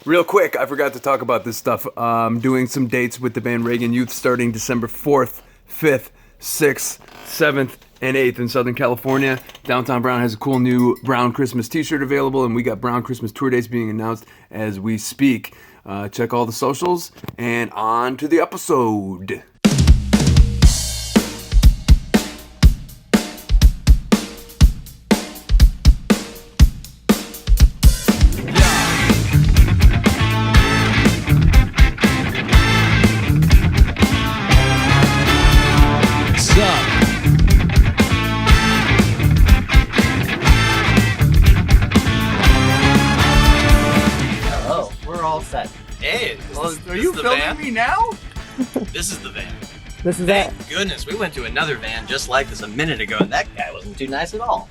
Real quick, I forgot to talk about this stuff. I'm doing some dates with the band Reagan Youth starting December 4th, 5th, 6th, 7th, and 8th in Southern California. Downtown Brown has a cool new Brown Christmas t-shirt available, and we got Brown Christmas tour dates being announced as we speak. Check all the socials, and on to the episode. Hey, are you filming me now? This is the van. This is Thank goodness, we went to another van just like this a minute ago, and that guy wasn't too nice at all.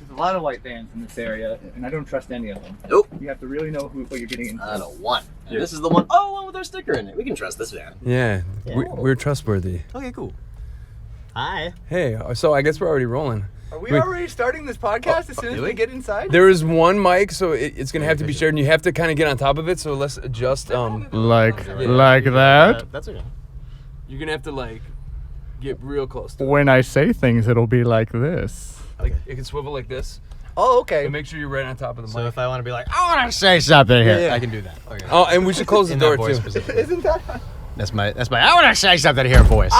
There's a lot of white vans in this area, and I don't trust any of them. Nope. You have to really know what you're getting into. I know one. And this is the one. Oh, one with our sticker in it. We can trust this van. Yeah, we're trustworthy. Okay, cool. Hi. Hey, so I guess we're already rolling. Are we already starting this podcast as soon as we get inside? There is one mic, so it's going to have to be shared, and you have to kind of get on top of it, so let's adjust. Like that? That's okay. You're going to have to, get real close to it. When I say things, it'll be like this. Like, it can swivel like this. Oh, okay. And make sure you're right on top of the mic. So if I want to be like, I want to say something here. Yeah. I can do that. Okay. Oh, and we should close the door, too. Isn't that... That's my I want to say something here voice.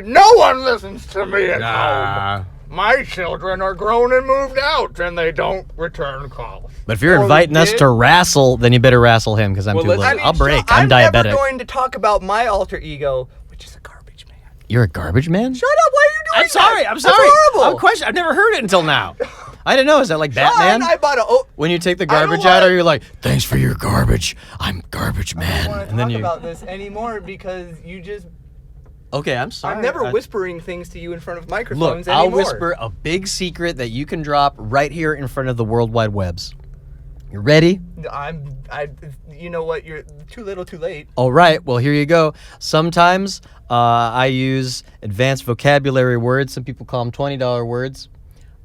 No one listens to me at Nah. home. My children are grown and moved out, and they don't return calls. But if you're inviting us to wrestle, then you better wrestle him, because I'm too little. I'll break. I'm diabetic. I'm never going to talk about my alter ego, which is a garbage man. You're a garbage man? Shut up! Why are you doing I'm sorry. that? I'm sorry. That's horrible. I've never heard it until now. I didn't know. Is that like Batman? Sean, I bought a... When you take the garbage out, are you like, thanks for your garbage, I'm garbage man? I don't want to talk about this anymore because you just... Okay, I'm sorry. I'm never whispering things to you in front of Look, microphones I'll anymore. whisper a big secret that you can drop right here in front of the World Wide Webs. You ready? You know what? You're too little, too late. All right, well, here you go. Sometimes I use advanced vocabulary words. Some people call them $20 words.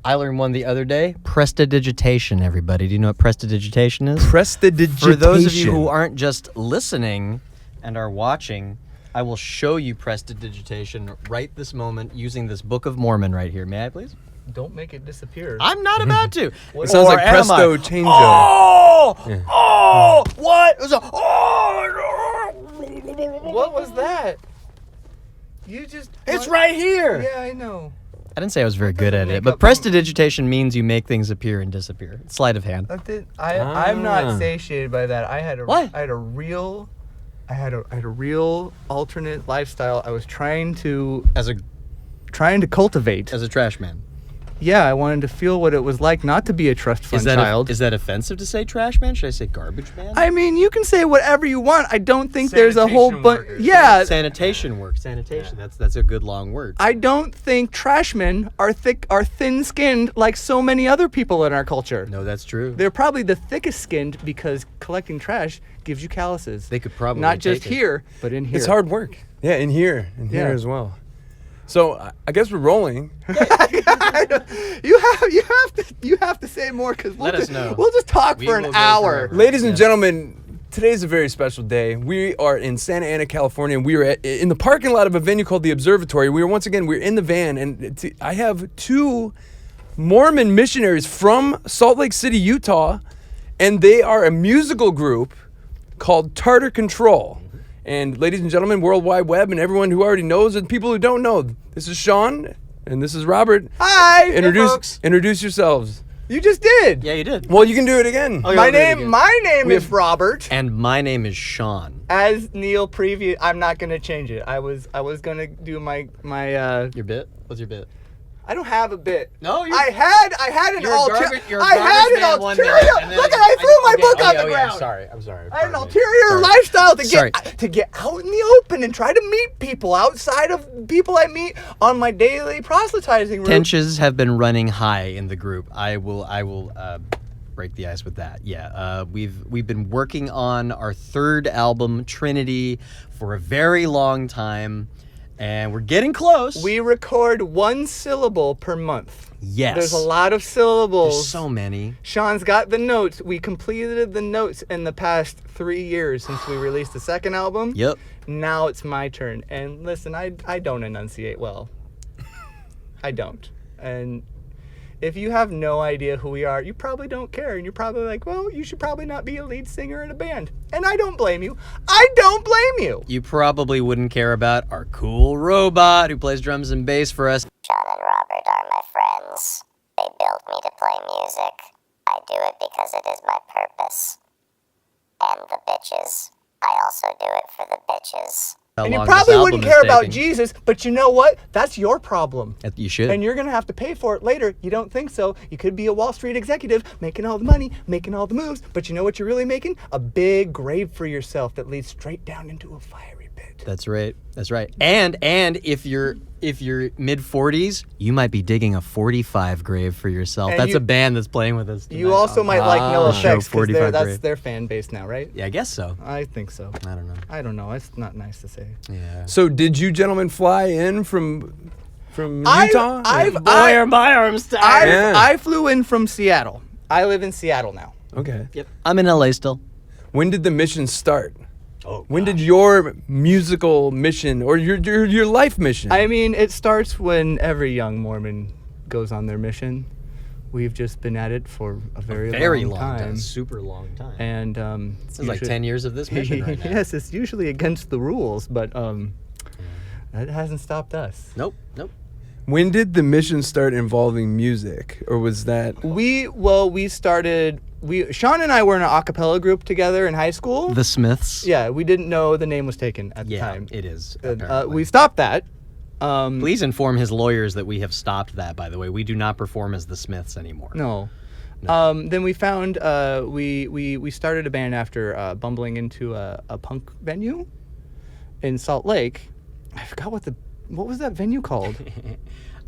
I learned one the other day. Prestidigitation, everybody. Do you know what prestidigitation is? Prestidigitation. For those of you who aren't just listening and are watching, I will show you prestidigitation right this moment using this Book of Mormon right here. May I, please? Don't make it disappear. I'm not about to. It sounds like presto chango. What? It was What was that? You just... It's right here. Yeah, I know. I didn't say I was very good at it, but prestidigitation means you make things appear and disappear. It's sleight of hand. I'm not satiated by that. I had a real alternate lifestyle. I was trying to cultivate As a trash man. Yeah, I wanted to feel what it was like not to be a trust fund child. Is that offensive to say trash man? Should I say garbage man? I mean, you can say whatever you want. I don't think there's a whole bunch. Yeah, Sanitation work. Sanitation. Yeah. That's a good long word. I don't think trashmen are thin-skinned like so many other people in our culture. No, that's true. They're probably the thickest skinned because collecting trash gives you calluses. They could probably not just take it. here, but in here. It's hard work. Yeah, in here as well. So I guess we're rolling. You have to say more because Let us know. We'll just talk for an hour. Ladies and gentlemen, today's a very special day. We are in Santa Ana, California, and we are in the parking lot of a venue called the Observatory. We're in the van, and I have two Mormon missionaries from Salt Lake City, Utah, and they are a musical group called Tartar Control. And ladies and gentlemen, World Wide Web, and everyone who already knows, and people who don't know, this is Sean, and this is Robert. Hi, Introduce yourselves. You just did. Yeah, you did. Well, you can do it again. Okay, My name is Robert. And my name is Sean. As Neil previewed, I'm not gonna change it. I was gonna do my Your bit? What's your bit? I don't have a bit. No, I had an ulterior. I had an ulterior. Look, I threw my book on the ground. I'm sorry. I had an ulterior lifestyle to get out in the open and try to meet people outside of people I meet on my daily proselytizing route. Tensions have been running high in the group. I will break the ice with that. Yeah, we've been working on our third album, Trinity, for a very long time. And we're getting close. We record 1 syllable per month. Yes. There's a lot of syllables. There's so many. Sean's got the notes. We completed the notes in the past 3 years since we released the second album. Yep. Now it's my turn. And listen, I don't enunciate well. I don't. And if you have no idea who we are, you probably don't care. And you're probably like, well, you should probably not be a lead singer in a band. And I don't blame you. I don't blame you. You probably wouldn't care about our cool robot who plays drums and bass for us. John and Robert are my friends. They built me to play music. I do it because it is my purpose. And the bitches. I also do it for the bitches. How And you long probably this wouldn't album care is about taking. Jesus, but you know what? That's your problem. You should. And you're going to have to pay for it later. You don't think so? You could be a Wall Street executive making all the money, making all the moves, but you know what you're really making? A big grave for yourself that leads straight down into a fiery pit. That's right. That's right. And if you're mid 40s, you might be digging a 45 grave for yourself. And That's you- a band that's playing with us. You tonight. also might like No Show Effects because 45 that's grave. their fan base now, right? Yeah, I guess so. I think so. I don't know. I don't know. It's not nice to say. Yeah. So did you gentlemen fly in from I- Utah? I've- Boy, are my arms tired. Yeah. I flew in from Seattle. I live in Seattle now. Okay. Yep. I'm in LA still. When did the mission start? Oh, When did your musical mission or your life mission? I mean, it starts when every young Mormon goes on their mission. We've just been at it for a very long time. Super long time. And This is like 10 years of this mission right now. Yes, it's usually against the rules, but that hasn't stopped us. Nope. When did the mission start involving music, or was that? Sean and I were in an a cappella group together in high school. The Smiths. Yeah, we didn't know the name was taken at the Yeah, time. it is. We stopped that. Please inform his lawyers that we have stopped that, by the way. We do not perform as the Smiths anymore. No. Then we found we started a band after bumbling into a punk venue in Salt Lake. I forgot what was that venue called?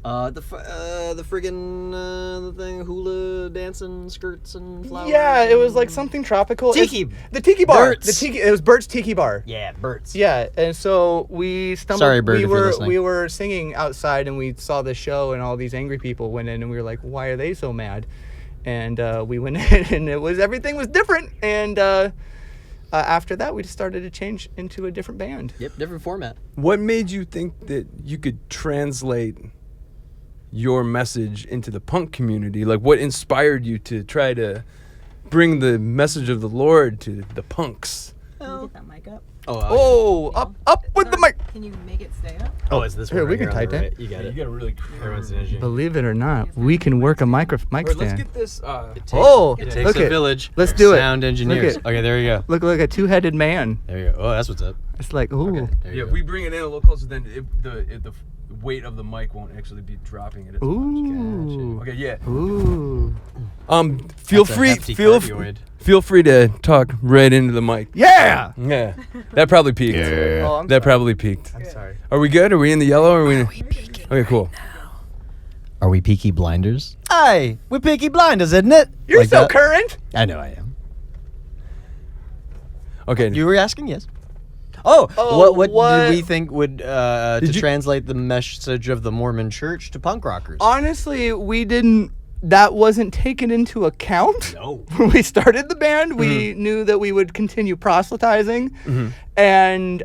The friggin' the thing, hula dancing, skirts and flowers. Yeah, it was like something tropical. Tiki. The Tiki Bar. Bert's. It was Bert's Tiki Bar. Yeah, Bert's. Yeah, and so we stumbled. Sorry, Bert, if you're listening. We were singing outside, and we saw the show, and all these angry people went in, and we were like, "Why are they so mad?" And we went in, and everything was different. And after that, we just started to change into a different band. Yep, different format. What made you think that you could translate your message into the punk community? Like, what inspired you to try to bring the message of the Lord to the punks? Can you get that mic up? Oh, up with the mic. Can you make it stay up? Oh, is this Here, one we right can on the tighten it. right? You got it. gotta really. Everyone's an engineer. Believe it or not, we can work a mic Let's stand. get this. Oh, It takes look a at- village. let's of do it. Sound engineers. Look Okay, there you go. Look like a two-headed man. There you go. Oh, that's what's up. It's like, ooh. There you Yeah, go. if we bring it in a little closer, then the weight of the mic won't actually be dropping it as much. Ooh. Okay, yeah. Ooh. Feel That's a free. hefty Feel cardioid. feel free to talk right into the mic. Yeah. Yeah, that probably peaked. Oh, I'm That sorry. probably peaked. I'm sorry. Are we good? Are we in the yellow? Are we peaking? Okay, cool. Are we Peaky Blinders? Aye, we're Peaky Blinders, isn't it? You're Like so that? current. I know I am. Okay. You were asking, yes. Oh, Oh, what what- did we think would to Did you- translate the message of the Mormon Church to punk rockers? Honestly, we didn't. That wasn't taken into account. No. When we started the band, we knew that we would continue proselytizing, and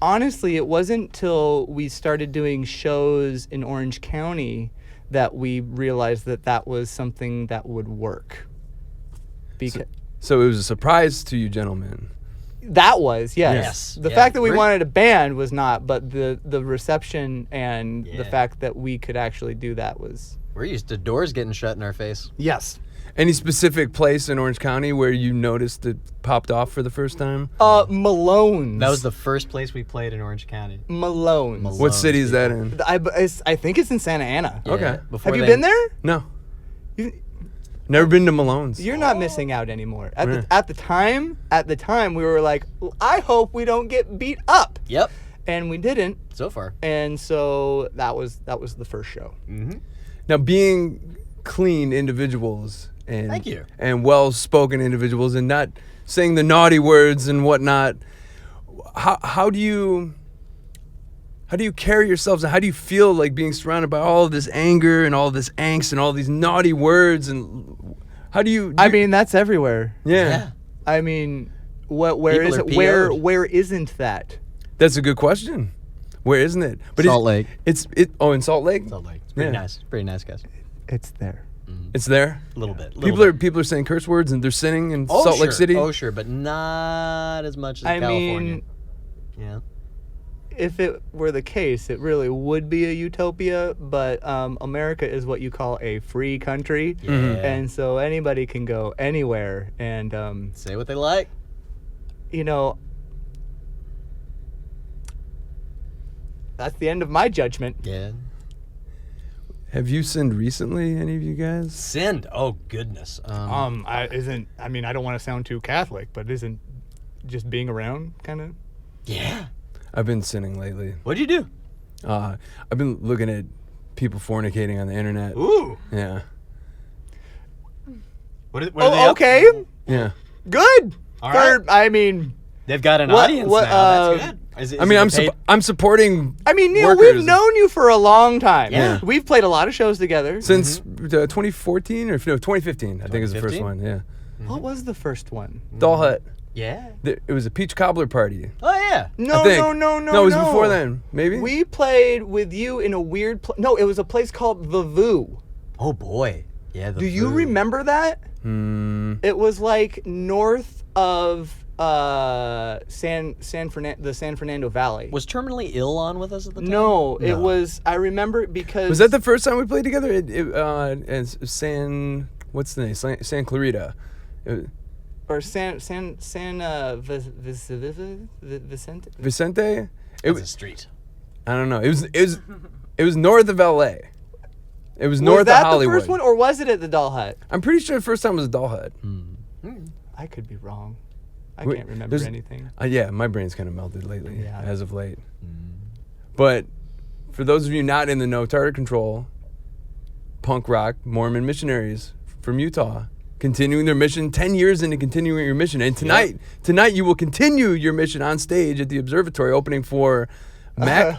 honestly, it wasn't till we started doing shows in Orange County that we realized that that was something that would work. Because So it was a surprise to you, gentlemen. that was yes. Yes. The Yeah. fact that we We're- wanted a band was not, but the reception and the Yeah. fact that we could actually do that was We're used to doors getting shut in our face. yes. Any specific place in Orange County where you noticed it popped off for the first time? Malone's. That was the first place we played in Orange County. Malone's. Malone. What city is that in? I think it's in Santa Ana. Yeah, Okay. before Have you they- been there? No. You, Never been to Malone's. you're not missing out anymore. At Yeah. the time, we were like, I hope we don't get beat up, Yep. and we didn't. So far. And so that was the first show. Mm-hmm. Now, being clean individuals and Thank you. and well-spoken individuals and not saying the naughty words and whatnot, how do you How do you carry yourselves, and how do you feel like being surrounded by all of this anger and all this angst and all these naughty words, and how do you? I mean, that's everywhere. yeah, I mean, where People is are it? Where PO'd. where isn't that? that's a good question. Where isn't it? Salt Lake. It's in Salt Lake. Salt Lake. It's pretty Yeah. nice. Pretty nice, guys. It's there. It's there. A little bit. People are saying curse words and they're sinning in Salt Lake City. Oh, sure, but not as much as I California. mean, Yeah. if it were the case, it really would be a utopia. But America is what you call a free country, Yeah. and so anybody can go anywhere. And Say what they like. you know, that's the end of my judgment. Yeah. Have you sinned recently, any of you guys? Sinned. Oh goodness. I mean, I don't want to sound too Catholic, but isn't just being around kind of? Yeah. I've been sinning lately. What'd you do? I've been looking at people fornicating on the internet. Ooh. Yeah, What are they Oh, up okay, to? yeah. good. All right. I mean, They've got an What- audience what, now. That's good. I mean, I'm supporting. Neil, workers we've known you for a long time. Yeah. We've played a lot of shows together. since 2014 or no 2015. I think is the first 2015? one. Yeah, What was the first one? Doll Hut. Yeah. It was a peach cobbler party. Oh yeah. No, I think. no. No, it was before then. Maybe. We played with you in a weird no, it was a place called The Voo. Oh boy. Yeah. Do you remember that? It was like north of the San Fernando Valley. Was Terminally Ill on with us at the time? No, it was. I remember because Was that the first time we played together? It's San. What's the name? San Clarita. or Vicente. Vicente. It It was was. a street. I don't know. It was north of L.A. It was Was north that of Hollywood. the first one, or was it at the Doll Hut? I'm pretty sure the first time was Doll Hut. I could be wrong. I Wait, can't remember there's- anything. Yeah, my brain's kind of melted lately, Yeah. as of late. But for those of you not in the know, Tartar Control, punk rock Mormon missionaries from Utah, continuing their mission, 10 years into continuing your mission. And tonight you will continue your mission on stage at the observatory, opening for Mac.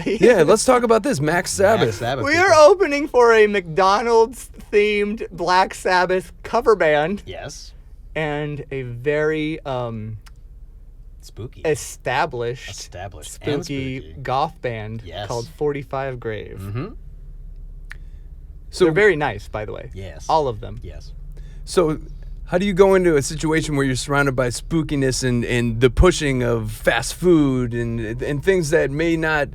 Yeah, let's talk about this. Max Sabbath. We are opening for a McDonald's themed Black Sabbath cover band Yes. and a very Spooky. established and spooky goth band Yes. called 45 Grave. Mm-hmm. So They're very nice, by the way. Yes. All of them. Yes. So, how do you go into a situation where you're surrounded by spookiness and the pushing of fast food and things that may not?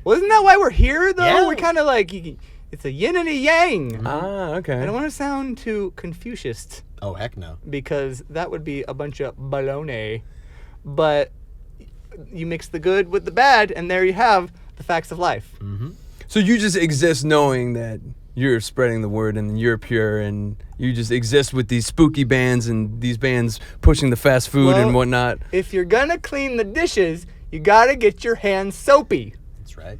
Well, isn't that why we're here, though? Yeah. We're kind of like, it's a yin and a yang. Ah, okay. I don't want to sound too Confucius, Oh heck no. because that would be a bunch of baloney. But you mix the good with the bad, and there you have the facts of life. So you just exist knowing that you're spreading the word and you're pure and you just exist with these spooky bands and these bands pushing the fast food Well, and whatnot. If you're gonna clean the dishes, you gotta get your hands soapy That's right.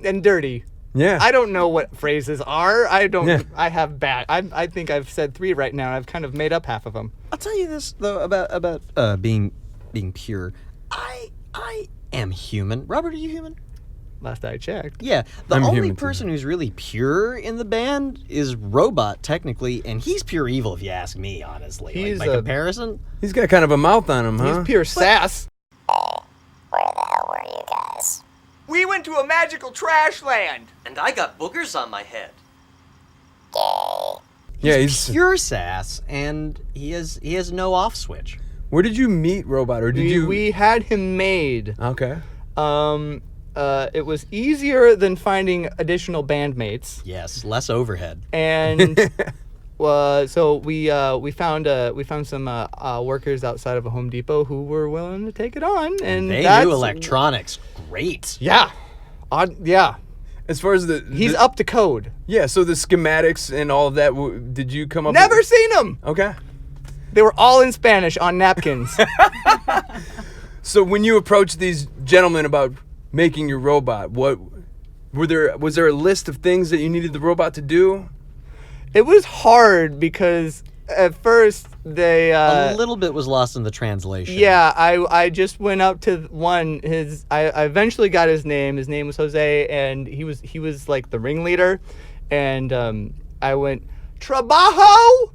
and dirty. Yeah. I don't know what phrases are. I don't. Yeah. I have bad. I think I've said 3 right now. I've kind of made up half of them. I'll tell you this though about being pure. I am human. Robert, are you human? Last I checked. Yeah. The I'm only human, too. person who's really pure in the band is Robot, technically, and he's pure evil if you ask me, honestly. He's by a- comparison. He's got kind of a mouth on him, huh? He's pure sass. Where the hell were you guys? We went to a magical trash land. And I got boogers on my head. Gay. Yeah, he's. Pure sass, and he has no off switch. Where did you meet Robot, or did you? We had him made. Okay. It was easier than finding additional bandmates, Yes, less overhead. and so we found some workers outside of a Home Depot who were willing to take it on, and They that's, knew electronics great. Yeah, yeah. As far as He's up to code. Yeah. So the schematics and all of that. Did you come up? Never with? seen them. Okay. They were all in Spanish on napkins. So when you approached these gentlemen about making your robot, was there a list of things that you needed the robot to do? It was hard because at first they a little bit was lost in the translation. yeah, I just went up to one. I eventually got his name. His name was Jose, and he was like the ringleader, and I went Trabajo.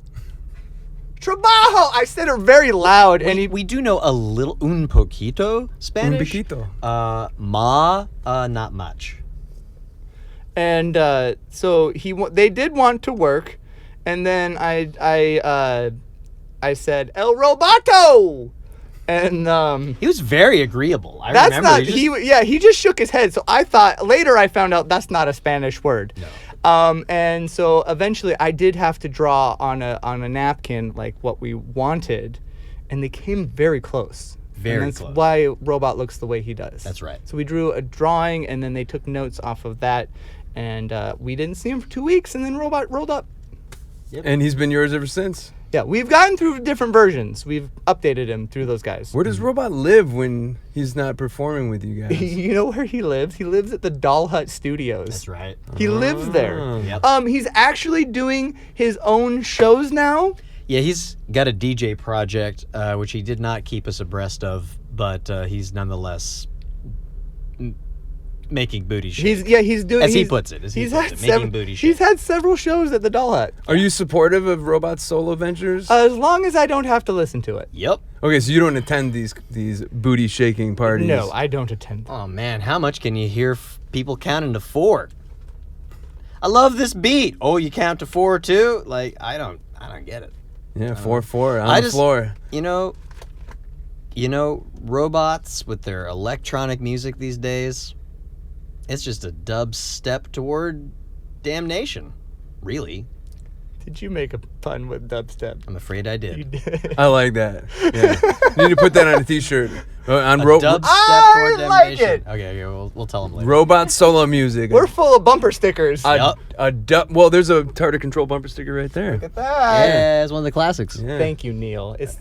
I said it very loud, and We do know a little un poquito Spanish. Un poquito. Not much. and so they did want to work, and then I said El Roboto, and He was very agreeable. I that's remember. not he just shook his head. So I thought later I found out that's not a Spanish word. No. And so eventually I did have to draw on a napkin like what we wanted, and they came very close. Very and that's close. why Robot looks the way he does. That's right. So we drew a drawing, and then they took notes off of that, and we didn't see him for 2 weeks, and then Robot rolled up. And he's been yours ever since. Yeah, we've gotten through different versions. We've updated him through those guys. Where does Robot live when he's not performing with you guys? You know where he lives? He lives at the Doll Hut Studios. That's right. He lives there. Yep. He's actually doing his own shows now. Yeah, he's got a DJ project, which he did not keep us abreast of, but he's nonetheless making booty shake. He's doing. As he he's- puts it, as he he's puts had it, making several- booty He's shake. had several shows at the Doll Hut. Are you supportive of Robot's solo ventures? As long as I don't have to listen to it. Yep. Okay, so you don't attend these booty shaking parties. No, I don't attend. Oh man, how much can you hear people counting to 4? I love this beat. Oh, you count to 4 too? Like I don't get it. Yeah, 4-4 on I the just- floor. You know, robots with their electronic music these days, it's just a dub step toward damnation. Really. Did you make a pun with dubstep? I'm afraid I did. You did. I like that. Yeah, you need to put that on a T-shirt. On A dub step I toward like damnation. it. Okay, we'll tell them later. Robot solo music. We're full of bumper stickers. Well, there's a Tartar Control bumper sticker right there. Look at that. Yeah, it's one of the classics. Yeah. Thank you, Neil. It's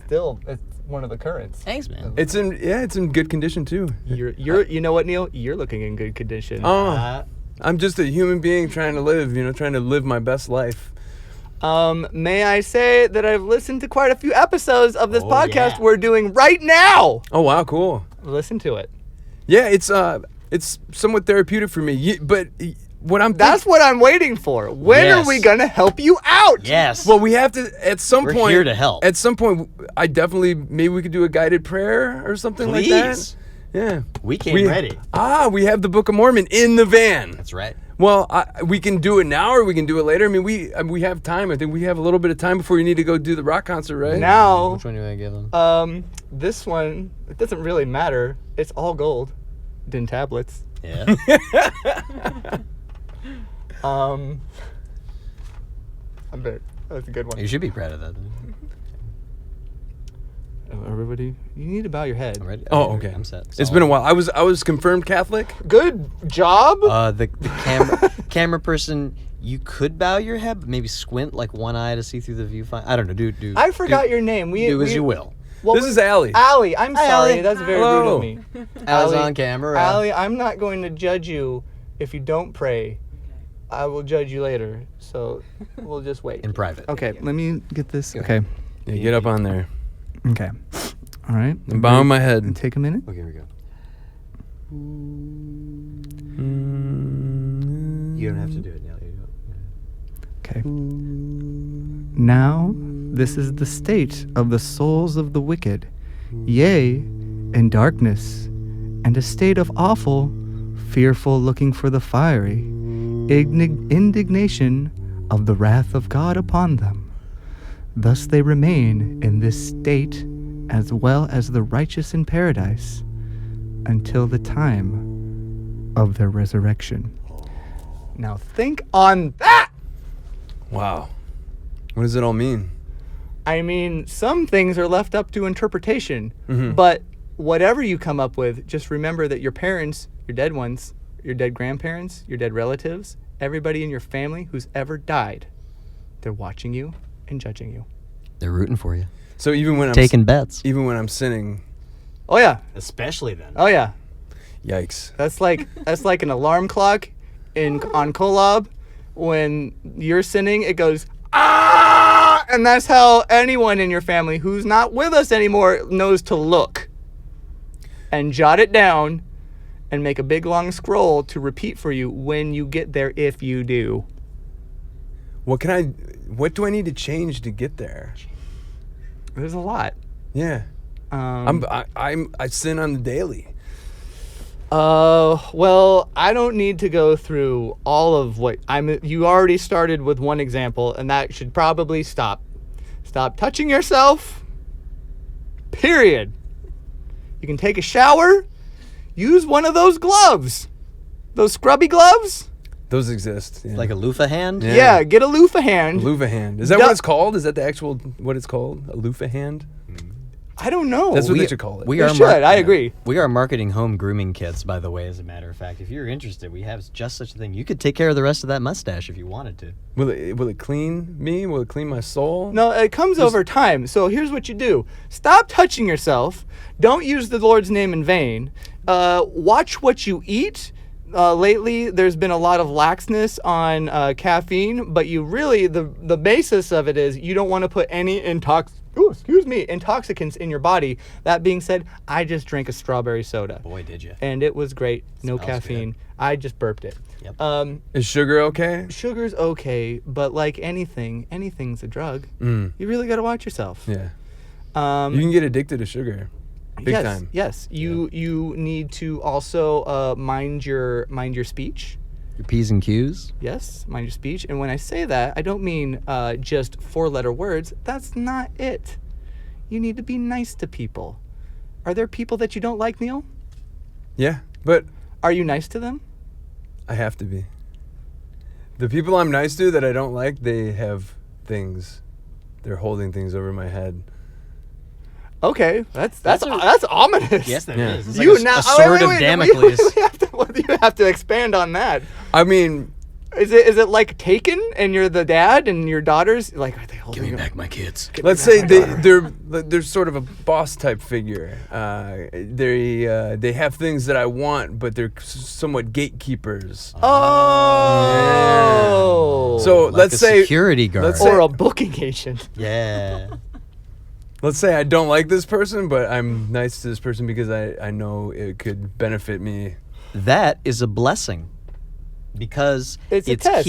one of the currents. Thanks, man. It's in good condition too. You know what, Neil? You're looking in good condition. Oh, I'm just a human being trying to live my best life. May I say that I've listened to quite a few episodes of this Oh, podcast yeah. we're doing right now. Oh wow, cool. Listen to it. Yeah, it's somewhat therapeutic for me. But what I'm That's what I'm waiting for. When Yes. are we gonna help you out? Yes. well, we have to at some We're point. here to help. At some point, maybe we could do a guided prayer or something like that. Please. Yeah, We came ready. We have the Book of Mormon in the van. That's right. Well, we can do it now or we can do it later. I mean, we have time. I think we have a little bit of time before you need to go do the rock concert, right? Now, Which one do I give them? this one, it doesn't really matter. It's all gold. In tablets. Yeah. I bet that's a good one. You should be proud of that. Everybody, you need to bow your head. I'm ready. Oh, okay. I'm set. It's been a while. I was confirmed Catholic. Good job. The camera person, you could bow your head, but maybe squint like one eye to see through the viewfinder. I don't know. Do I forgot your name. do as you will. What This was- is Allie. Allie. I'm Hi, sorry. Allie. That's very Hello. rude of me. Allie's Allie- on camera. Allie, I'm not going to judge you if you don't pray. I will judge you later. So we'll just wait. in private. Okay, let me get this. Okay. Yeah, get up on there. Okay. All right. I'm bowing my head. Take a minute. Okay, here we go. Mm. You don't have to do it now. You don't. Okay. Now, this is the state of the souls of the wicked, yea, in darkness, and a state of awful, fearful looking for the fiery indignation of the wrath of God upon them. Thus they remain in this state as well as the righteous in paradise until the time of their resurrection. Now think on that! Wow. What does it all mean? I mean, some things are left up to interpretation, Mhm. but whatever you come up with, just remember that your parents, your dead ones, your dead grandparents, your dead relatives, everybody in your family who's ever died, they're watching you and judging you. They're rooting for you. So even when Taking bets. even when I'm sinning, Oh yeah, Especially then. oh yeah. yikes. That's like an alarm clock on Kolob. When you're sinning, it goes ah, And that's how anyone in your family who's not with us anymore knows to look. And jot it down and make a big long scroll to repeat for you when you get there, if you do. What do I need to change to get there? There's a lot. Yeah. I sin on the daily. Well, I don't need to go through all of what you already started with one example, and that should probably stop. Stop touching yourself. Period. You can take a shower. Use one of those gloves. Those scrubby gloves. Those exist. Yeah. Like a loofah hand? Yeah. Get a loofah hand. Loofah hand. Is that what it's called? Is that the actual what it's called? A loofah hand? I don't know. That's what they should call it. We should. I agree. We are marketing home grooming kits, by the way, as a matter of fact. If you're interested, we have just such a thing. You could take care of the rest of that mustache if you wanted to. Will it clean me? Will it clean my soul? No, it comes over time. So here's what you do. Stop touching yourself. Don't use the Lord's name in vain. Watch what you eat. Lately, there's been a lot of laxness on caffeine, but you really, the basis of it is you don't want to put any intoxicants in your body. That being said, I just drank a strawberry soda. Boy, did you. And it was great. No Smells caffeine. good. I just burped it. Yep. Is sugar okay? Sugar's okay, but like anything's a drug. You really got to watch yourself. Yeah. You can get addicted to sugar. Big time. Yes. You need to also mind your speech. Your P's and Q's? Yes, mind your speech. And when I say that, I don't mean just 4-letter words. That's not it. You need to be nice to people. Are there people that you don't like, Neil? Yeah, but Are you nice to them? I have to be. The people I'm nice to that I don't like, they have things. They're holding things over my head. Okay, that's ominous. Yes, that Yeah. is. It's You like now a sword of wait, Damocles. You have to expand on that. I mean, Is it like Taken and you're the dad and your daughters like are they holding you? my kids. let's say they're sort of a boss type figure. They have things that I want, but they're somewhat gatekeepers. Oh. So Like let's a say security guard. let's say- Or a booking agent. Yeah. Let's say I don't like this person, but I'm nice to this person because I know it could benefit me. That is a blessing. Because It's a test.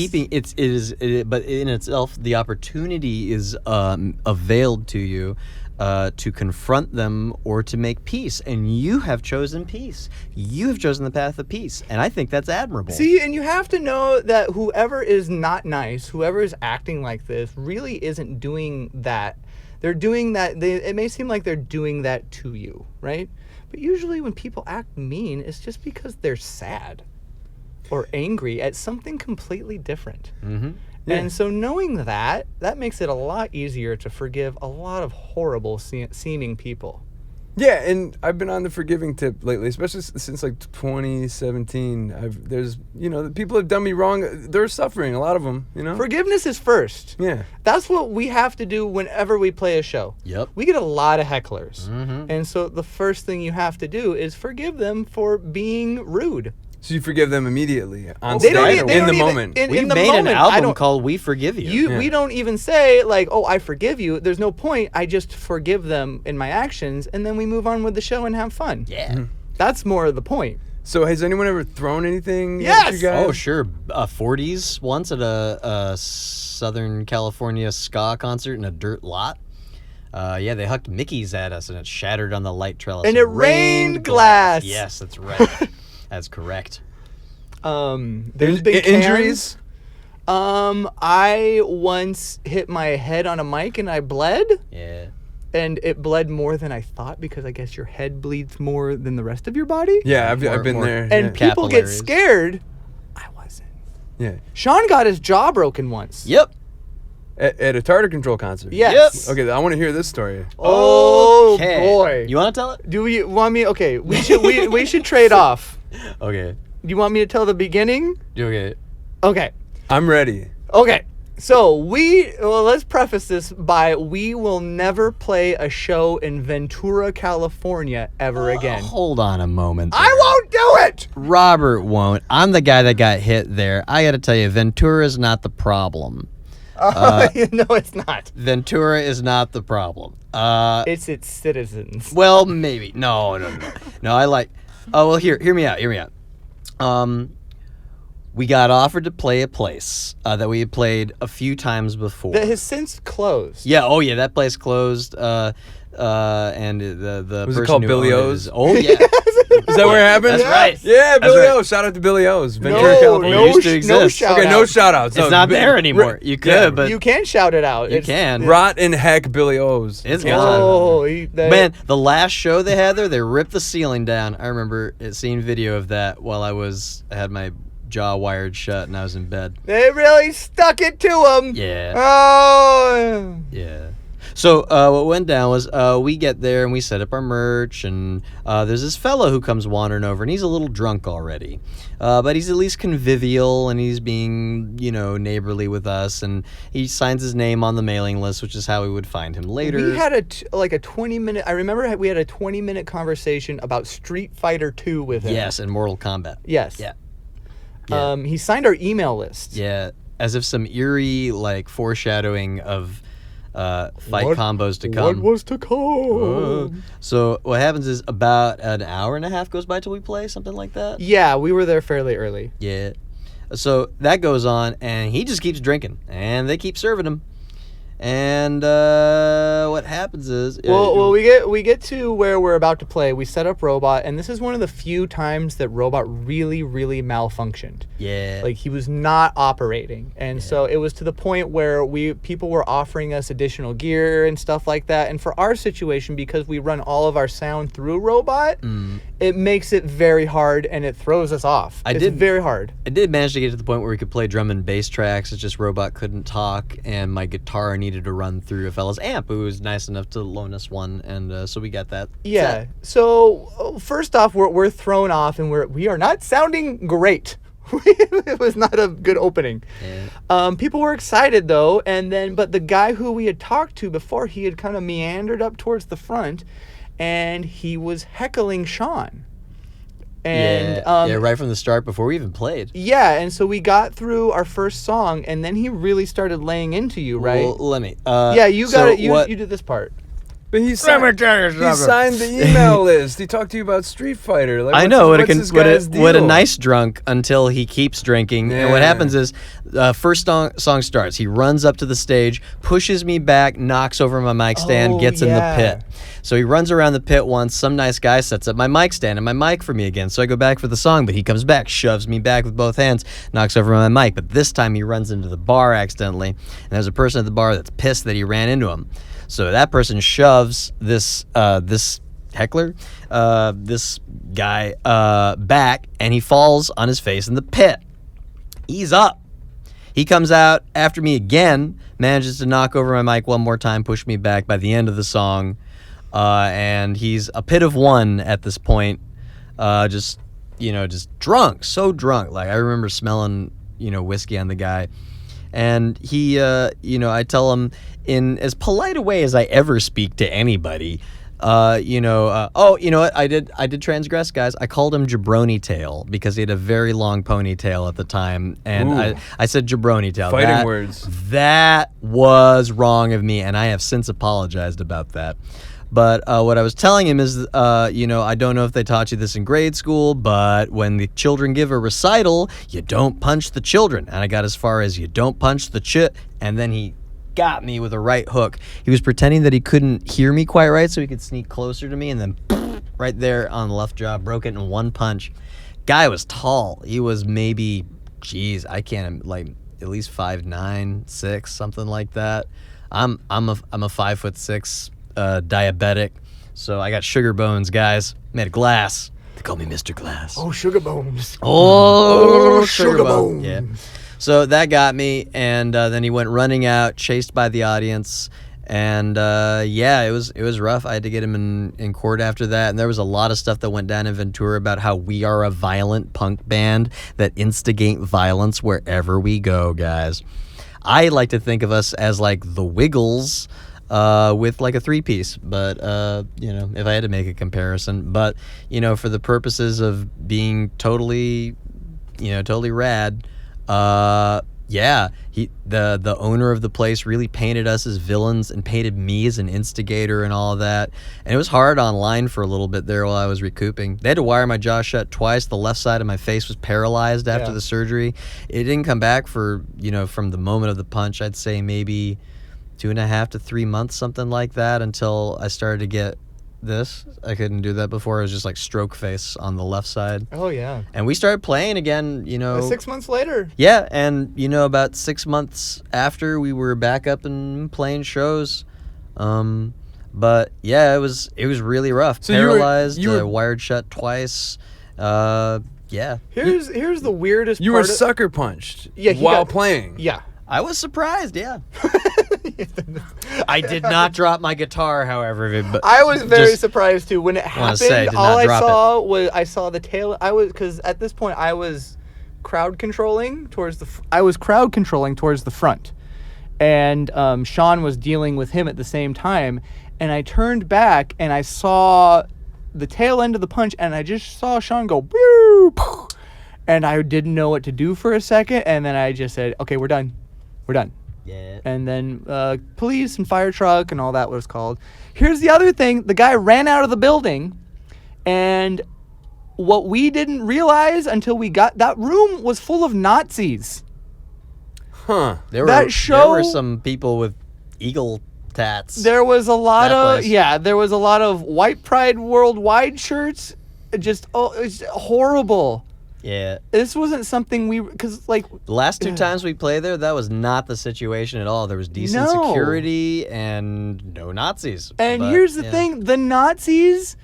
but in itself, the opportunity is availed to you to confront them or to make peace, and you have chosen peace. You have chosen the path of peace, and I think that's admirable. See, and you have to know that whoever is not nice, whoever is acting like this, really isn't doing that. They're doing that. It may seem like they're doing that to you, right? But usually when people act mean, it's just because they're sad or angry at something completely different. Mm-hmm. And so knowing that makes it a lot easier to forgive a lot of horrible seeming people. Yeah, and I've been on the forgiving tip lately, especially since like 2017. People have done me wrong. They're suffering, a lot of them, Forgiveness is first. Yeah. That's what we have to do whenever we play a show. Yep. We get a lot of hecklers. Mm-hmm. And so the first thing you have to do is forgive them for being rude. So you forgive them immediately on They stage don't e- in they the don't even- moment. in- We in the made an moment, I album don't- called "We Forgive You." Yeah. We don't even say like, "Oh, I forgive you." There's no point. I just forgive them in my actions, and then we move on with the show and have fun. Yeah. That's more of the point. So has anyone ever thrown anything Yes! at you guys? Oh, sure. 40s once at a Southern California ska concert in a dirt lot. They hucked Mickeys at us, and it shattered on the light trellis. And it rained glass. Yes, that's right. That's correct. There's been Injuries? I once hit my head on a mic and I bled. Yeah. And it bled more than I thought because I guess your head bleeds more than the rest of your body. Yeah, I've been More- there. And yeah. people get Capillaries. scared. I wasn't. Yeah. Sean got his jaw broken once. Yep. At a Tartar Control concert. Yes. Okay, I want to hear this story. Oh Okay. boy. You want to tell it? Do you want me? Okay, we should trade off. Okay. Do you want me to tell the beginning? Okay. Okay. I'm ready. Okay. So let's preface this by we will never play a show in Ventura, California ever again. Hold on a moment. I won't do it. Robert won't. I'm the guy that got hit there. I got to tell you, Ventura's not the problem. No, it's not. Ventura is not the problem. It's its citizens. Well, maybe. No. I like. Oh well, hear me out. We got offered to play a place that we had played a few times before. That has since closed. Yeah. Oh yeah, that place closed. And the Was it person called who Billy owned it O's? Oh yeah. Is that where it happened? That's right. Yeah, That's Billy right. O's. Shout out to Billy O's. Ventura, No, California. It used to no exist. shout Okay, out. no shout outs. It's not there anymore. You could, but You can shout it out. you can. Rot in heck, Billy O's. It's Can't gone. shout it out. Oh, Man, the last show they had there, they ripped the ceiling down. I remember seeing video of that while I had my jaw wired shut and I was in bed. they really stuck it to him. Yeah. Oh. Yeah. So what went down was we get there and we set up our merch, and there's this fellow who comes wandering over, and he's a little drunk already, but he's at least convivial, and he's being neighborly with us, and he signs his name on the mailing list, which is how we would find him later. We had a 20-minute. I remember we had a 20-minute conversation about Street Fighter 2 with him. Yes, and Mortal Kombat. Yes. Yeah. Yeah. He signed our email list. Yeah, as if some eerie foreshadowing of fight combos to come. What was to come? So what happens is about an hour and a half goes by till we play, something like that. Yeah, we were there fairly early. Yeah. So that goes on, and he just keeps drinking, and they keep serving him. And what happens is, Well, we get to where we're about to play. We set up Robot, and this is one of the few times that Robot really, really malfunctioned. yeah, Like, he was not operating, and so it was to the point where people were offering us additional gear and stuff like that. And for our situation, because we run all of our sound through Robot, it makes it very hard, and it throws us off. It's very hard. I did manage to get to the point where we could play drum and bass tracks. It's just Robot couldn't talk, and my guitar needed to run through a fella's amp who was nice enough to loan us one, and so we got that. Yeah. set. So first off, we're thrown off, and we are not sounding great. It was not a good opening. Yeah. People were excited though, but the guy who we had talked to before, he had kind of meandered up towards the front, and he was heckling Sean. And right from the start before we even played. Yeah, and so we got through our first song, and then he really started laying into you, right? Well, let me. Yeah, you so got it. You what- did this part. But he Let me signed, tell you he something. signed the email list. He talked to you about Street Fighter. Like, I know what's this guy's what a deal? nice drunk until he keeps drinking. And what Yeah. happens is, first song starts. He runs up to the stage, pushes me back, knocks over my mic stand, Oh, gets in the yeah. pit. So he runs around the pit once. Some nice guy sets up my mic stand and my mic for me again. So I go back for the song, but he comes back, shoves me back with both hands, knocks over my mic. But this time he runs into the bar accidentally, and there's a person at the bar that's pissed that he ran into him. So that person shoves this heckler, this guy back, and he falls on his face in the pit. He's up. He comes out after me again, manages to knock over my mic one more time, push me back by the end of the song, and he's a pit of one at this point, just drunk, so drunk. Like, I remember smelling, whiskey on the guy. And he, I tell him in as polite a way as I ever speak to anybody, you know what? I did transgress, guys. I called him Jabroni Tail because he had a very long ponytail at the time. And Ooh. I said Jabroni Tail. Fighting words. That was wrong of me, and I have since apologized about that. But what I was telling him is, I don't know if they taught you this in grade school, but when the children give a recital, you don't punch the children. And I got as far as you don't punch the and then he got me with a right hook. He was pretending that he couldn't hear me quite right, so he could sneak closer to me, and then right there on the left jaw, broke it in one punch. Guy was tall. He was maybe, at least 5'9", 6", something like that. I'm a 5'6", diabetic, so I got sugar bones, guys. Made of glass. They call me Mr. Glass. Oh, sugar bones. Oh, sugar bones. Yeah. So that got me, and then he went running out, chased by the audience, and it was rough. I had to get him in court after that, and there was a lot of stuff that went down in Ventura about how we are a violent punk band that instigate violence wherever we go, guys. I like to think of us as like the Wiggles, with like a three-piece, but if I had to make a comparison, but for the purposes of being totally rad, Yeah, the owner of the place really painted us as villains and painted me as an instigator and all of that. And it was hard online for a little bit there while I was recouping. They had to wire my jaw shut twice. The left side of my face was paralyzed after the surgery. It didn't come back for, from the moment of the punch, I'd say maybe 2.5 to 3 months, something like that, until I started to get this. I couldn't do that before. It was just like stroke face on the left side. Oh, yeah. And we started playing again, 6 months later. Yeah, and about 6 months after, we were back up and playing shows. But yeah, it was really rough. So paralyzed, you were wired shut twice. Yeah. Here's the weirdest You part. were sucker punched he while got- playing. Yeah. I was surprised, yeah. I did not drop my guitar, however. But I was very just- surprised too when it happened. say, did All not I drop saw was I saw the tail. Because at this point I was crowd controlling towards the front, and Sean was dealing with him at the same time. And I turned back and I saw the tail end of the punch, and I just saw Sean go boop, and I didn't know what to do for a second, and then I just said, "Okay, we're done. We're done." Yeah. And then police and fire truck and all that was called. Here's the other thing. The guy ran out of the building, and what we didn't realize until we got that room was full of Nazis. Huh. There That were show- some people with eagle tats. There was a lot That of place. there was a lot of White Pride Worldwide shirts. It's horrible. Yeah. This wasn't something because like The last 2 times we played there, that was not the situation at all. There was decent No. security and no Nazis. And But, here's the yeah. thing: the Nazis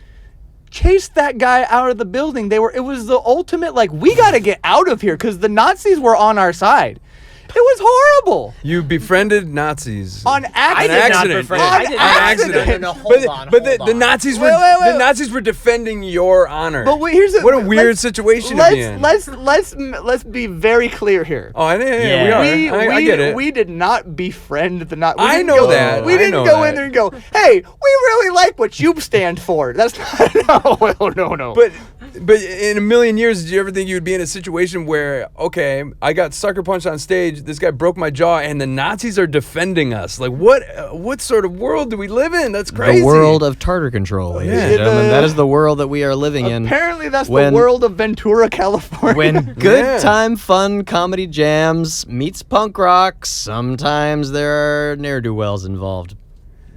chased that guy out of the building. It was the ultimate we got to get out of here because the Nazis were on our side. It was horrible. You befriended Nazis On On accident. accident. befriend- yeah. I did not- accident. No, hold on, But hold the on. Nazis Wait, were wait. the Nazis were defending your honor. But what a weird situation to be in. Let's be very clear here. Oh, we Yeah. are. I get it. We did not befriend the Nazis. I know that. We I didn't know go that. in there and go, "Hey, we really like what you stand for." That's not. No. But in a million years, did you ever think you would be in a situation where, okay, I got sucker punched on stage, this guy broke my jaw, and the Nazis are defending us? Like, what sort of world do we live in? That's crazy. The world of Tartar Control, ladies yeah. and gentlemen. That is the world that we are living in. Apparently, that's When- the world of Ventura, California. When good Yeah. time, fun comedy jams meets punk rock, sometimes there are ne'er-do-wells involved.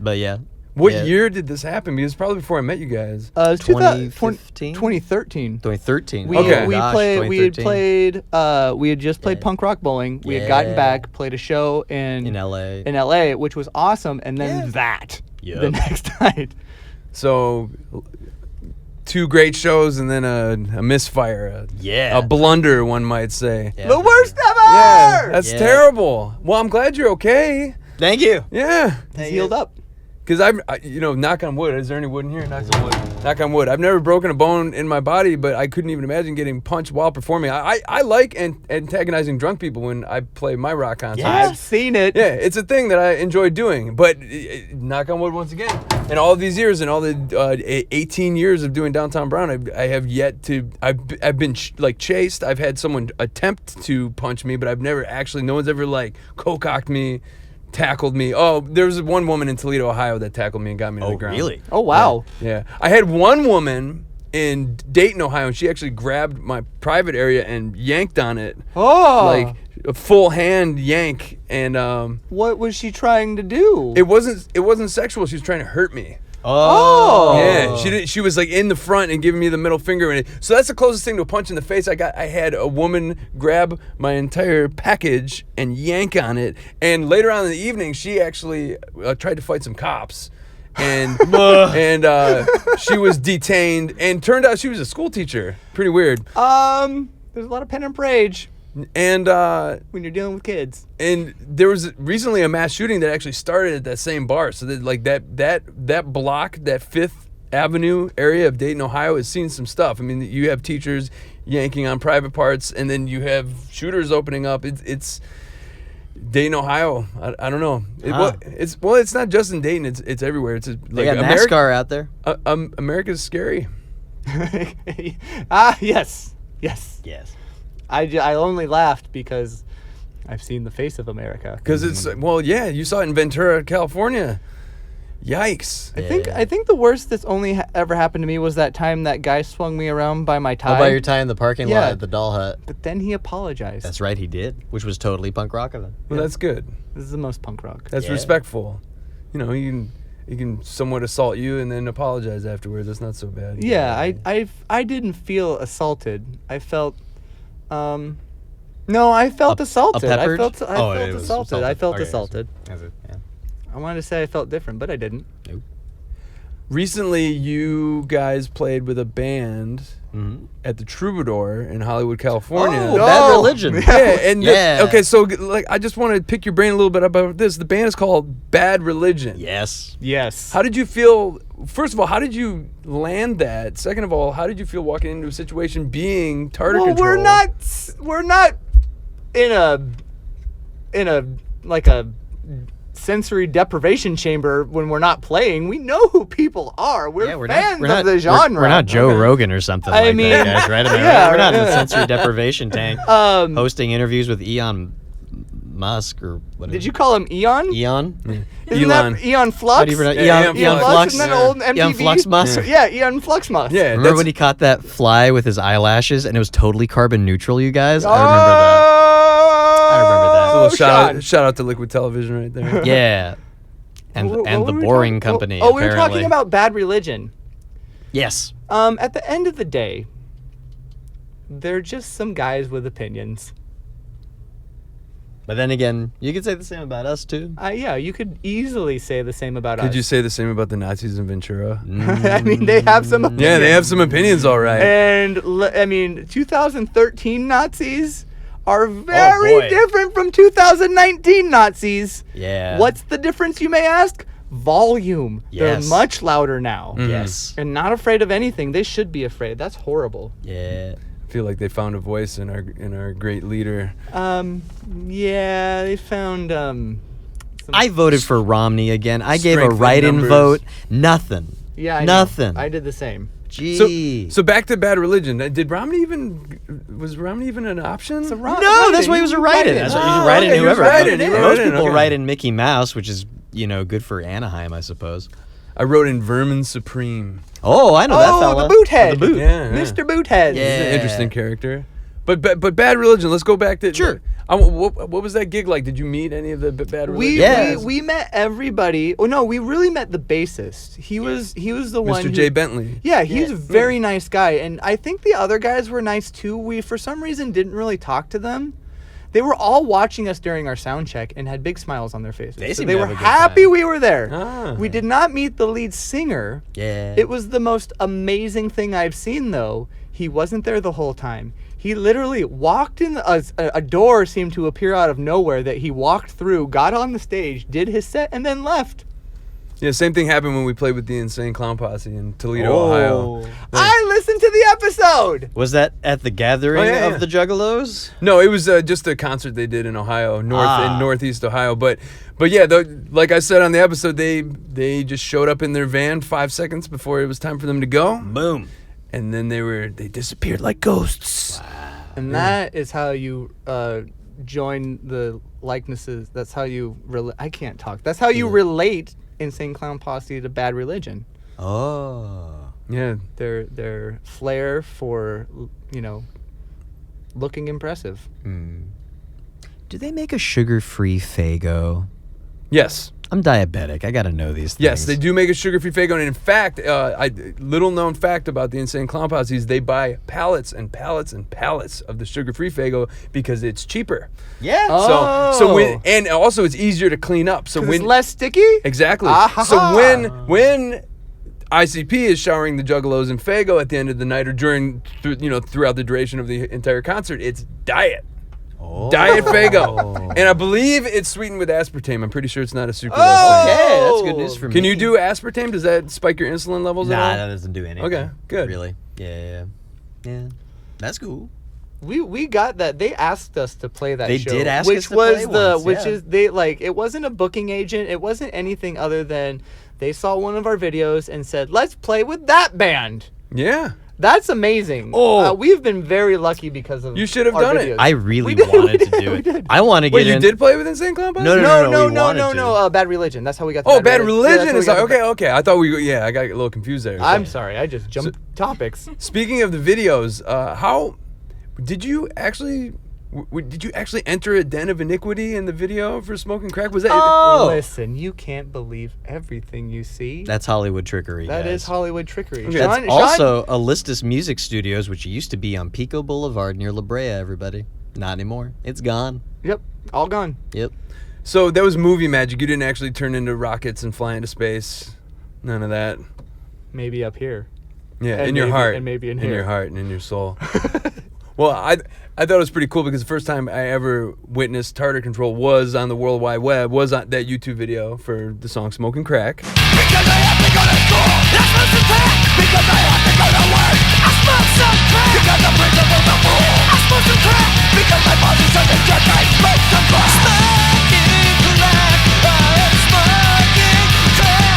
But yeah. What Yeah. year did this happen? Because probably before I met you guys. 2015? 2013. 2013. We Okay. we Gosh, played. We had 2013. played. We had just played Yeah. punk rock bowling. We had gotten Yeah. back, played a show in LA. in LA, which was awesome, and then Yeah. that Yep. the next night. So, 2 great shows and then a misfire. Yeah. A blunder, one might say. Yeah, The for worst sure. ever. Yeah, that's Yeah. terrible. Well, I'm glad you're okay. Thank you. Yeah. He's healed up. Because knock on wood. Is there any wood in here? Knock on wood. Knock on wood. I've never broken a bone in my body, but I couldn't even imagine getting punched while performing. I like antagonizing drunk people when I play my rock concerts. I've seen it. Yeah, it's a thing that I enjoy doing. But knock on wood once again. In all of these years, in all the 18 years of doing Downtown Brown, I have yet to. I've been chased. I've had someone attempt to punch me, but I've never actually. No one's ever co-cocked me, tackled me. Oh, there was one woman in Toledo, Ohio that tackled me and got me to the ground. Really? Oh wow. Yeah. I had one woman in Dayton, Ohio, and she actually grabbed my private area and yanked on it. Oh. Like a full hand yank, and What was she trying to do? it wasn't sexual. She was trying to hurt me. Oh. Yeah, she was in the front and giving me the middle finger, and so that's the closest thing to a punch in the face I got. I had a woman grab my entire package and yank on it, and later on in the evening, she actually tried to fight some cops, and she was detained, and turned out she was a school teacher. Pretty weird. There's a lot of pen and rage And when you're dealing with kids. and there was recently a mass shooting that actually started at that same bar. So that that block, that 5th Avenue area of Dayton, Ohio, has seen some stuff. I mean, you have teachers yanking on private parts, and then you have shooters opening up. It's Dayton, Ohio. I don't know. It's not just in Dayton. It's everywhere. It's They got NASCAR out there. America's scary. Yes. Yes. I only laughed because I've seen the face of America. Because it's yeah, you saw it in Ventura, California. Yikes! I think the worst that's only ever happened to me was that time that guy swung me around by my tie. Oh, by your tie in the parking Yeah. lot at the Doll Hut. But then he apologized. That's right, he did, which was totally punk rock of him. Well, that's good. This is the most punk rock. That's Yeah. respectful. You know, you can somewhat assault you and then apologize afterwards. That's not so bad. Yeah, I didn't feel assaulted. I felt no, I felt assaulted. I peppered? felt Oh, it assaulted. was I assaulted. felt Okay, assaulted. That's it, yeah. I wanted to say I felt different, but I didn't. Nope. Recently, you guys played with a band at the Troubadour in Hollywood, California. Oh, Bad Religion. Yeah, and Yeah. okay, so like I just want to pick your brain a little bit about this. The band is called Bad Religion. Yes. Yes. How did you feel? First of all, how did you land that? Second of all, how did you feel walking into a situation being Tartar Well, Control? we're not in a like a sensory deprivation chamber when we're not playing. We know who people are. We're fans of the genre. We're not Joe Rogan or something I like mean, that, guys, right? I mean, yeah, we're not in the yeah. sensory deprivation tank hosting interviews with Elon Musk or whatever. Did you call him Eon? Eon? Isn't Elon. that Eon Flux? How do you pronounce Yeah, Eon Flux. Flux? Isn't that old MTV? Eon Flux Musk? Yeah, Eon Flux Musk. Yeah, Remember that's- when he caught that fly with his eyelashes and it was totally carbon neutral, you guys? I remember I remember that. a little Sean. shout out to Liquid Television right there. that. Yeah. And What the were we Boring talking- Company, Oh, we were apparently. talking about Bad Religion. Yes. At the end of the day, they're just some guys with opinions. But then again, you could say the same about us, too. Yeah, you could easily say the same about us. Could you say the same about the Nazis in Ventura? I mean, they have some opinions. Yeah, they have some opinions, all right. And, I mean, 2013 Nazis are very boy. different from 2019 Nazis. Yeah. What's the difference, you may ask? Volume. Yes. They're much louder now. Yes. And not afraid of anything. They should be afraid. That's horrible. Yeah. I feel like they found a voice in our great leader. Yeah, they found, I voted for Romney again. I gave a Strength in write-in numbers. vote. Nothing. yeah, I know. Nothing. I did the same. Gee. So back to Bad Religion. Was Romney even an option? No, that's why he was a write-in. That's why you write in okay, he was whoever. write-in, he Most wrote in, people okay. write in Mickey Mouse, which is, good for Anaheim, I suppose. I wrote in Vermin Supreme. Oh, I know that fella. the Boothead. The boot. Yeah, Mr. Boothead. Yeah. He's an interesting character. But Bad Religion. Let's go back to Sure. What was that gig like? Did you meet any of the Bad Religion? Yeah. We met everybody. Oh no, we really met the bassist. He was the one. Mr. J. Bentley. Yeah, he's a very nice guy, and I think the other guys were nice too. We for some reason didn't really talk to them. They were all watching us during our sound check and had big smiles on their faces. They So seemed they to were have a good happy time. we were there. Ah. We did not meet the lead singer. Yeah. It was the most amazing thing I've seen, though. He wasn't there the whole time. He literally walked in, a door seemed to appear out of nowhere that he walked through, got on the stage, did his set, and then left. Yeah, same thing happened when we played with the Insane Clown Posse in Toledo, Oh. Ohio. I listened to the episode! Was that at the gathering Oh, yeah, of yeah. the Juggalos? No, it was just a concert they did in Ohio, in Northeast Ohio. But yeah, like I said on the episode, they just showed up in their van 5 seconds before it was time for them to go, Boom. and then they disappeared like ghosts. And that is how you join the likenesses. That's how you I can't talk. That's how you relate Insane Clown Posse to Bad Religion. Oh. Yeah, Their flair for, looking impressive. Do they make a sugar-free Faygo? yes. I'm diabetic. I gotta know these things. Yes, they do make a sugar-free Faygo, and in fact, little-known fact about the Insane Clown Posse is they buy pallets and pallets and pallets of the sugar-free Faygo because it's cheaper. Yeah. So and also it's easier to clean up. So 'Cause when it's less sticky? exactly, Ah-ha-ha. so when ICP is showering the Juggalos in Faygo at the end of the night or throughout the duration of the entire concert, it's diet. Diet Faygo. And I believe it's sweetened with aspartame. I'm pretty sure it's not a sucralose thing. Okay, that's good news for me. Can you do aspartame? Does that spike your insulin levels at Nah, all? that doesn't do anything. Okay, good. Really? Yeah. That's cool. We got that. They asked us to play that They show. did ask which us to was play the once, which yeah. is they like it wasn't a booking agent. It wasn't anything other than they saw one of our videos and said, "Let's play with that band." Yeah. That's amazing. Oh. We've been very lucky because of You should have our done it. videos. I really We did, wanted we to did, do we it. did. I want to get Wait, you in. did play with Insane Clown Posse? No, No. Bad Religion. That's how we got. To Oh, Bad Religion Yeah, is that's how we got okay. I thought I got a little confused there. I'm sorry. I just jumped topics. Speaking of the videos, how did you actually enter a den of iniquity in the video for smoking crack? Was that? Oh. Listen, you can't believe everything you see. That's Hollywood trickery. That guys. is Hollywood trickery. Okay. That's Sean- also Allistus Music Studios, which used to be on Pico Boulevard near La Brea, everybody. Not anymore. It's gone. Yep, all gone. Yep. So that was movie magic. You didn't actually turn into rockets and fly into space. None of that. Maybe up here. Yeah, And in your maybe- heart, and maybe in your here. heart and in your soul. Well, I thought it was pretty cool because the first time I ever witnessed Tartar Control was on the World Wide Web, was on that YouTube video for the song "Smoking Crack." Because I have to go to school, I smoke some crack. Because I have to go to work, I smoke some crack. Because the principal's a fool, I smoke some crack. Because my boss is such a jerk, I smoke some crack. Smoking crack, I am smoking crack.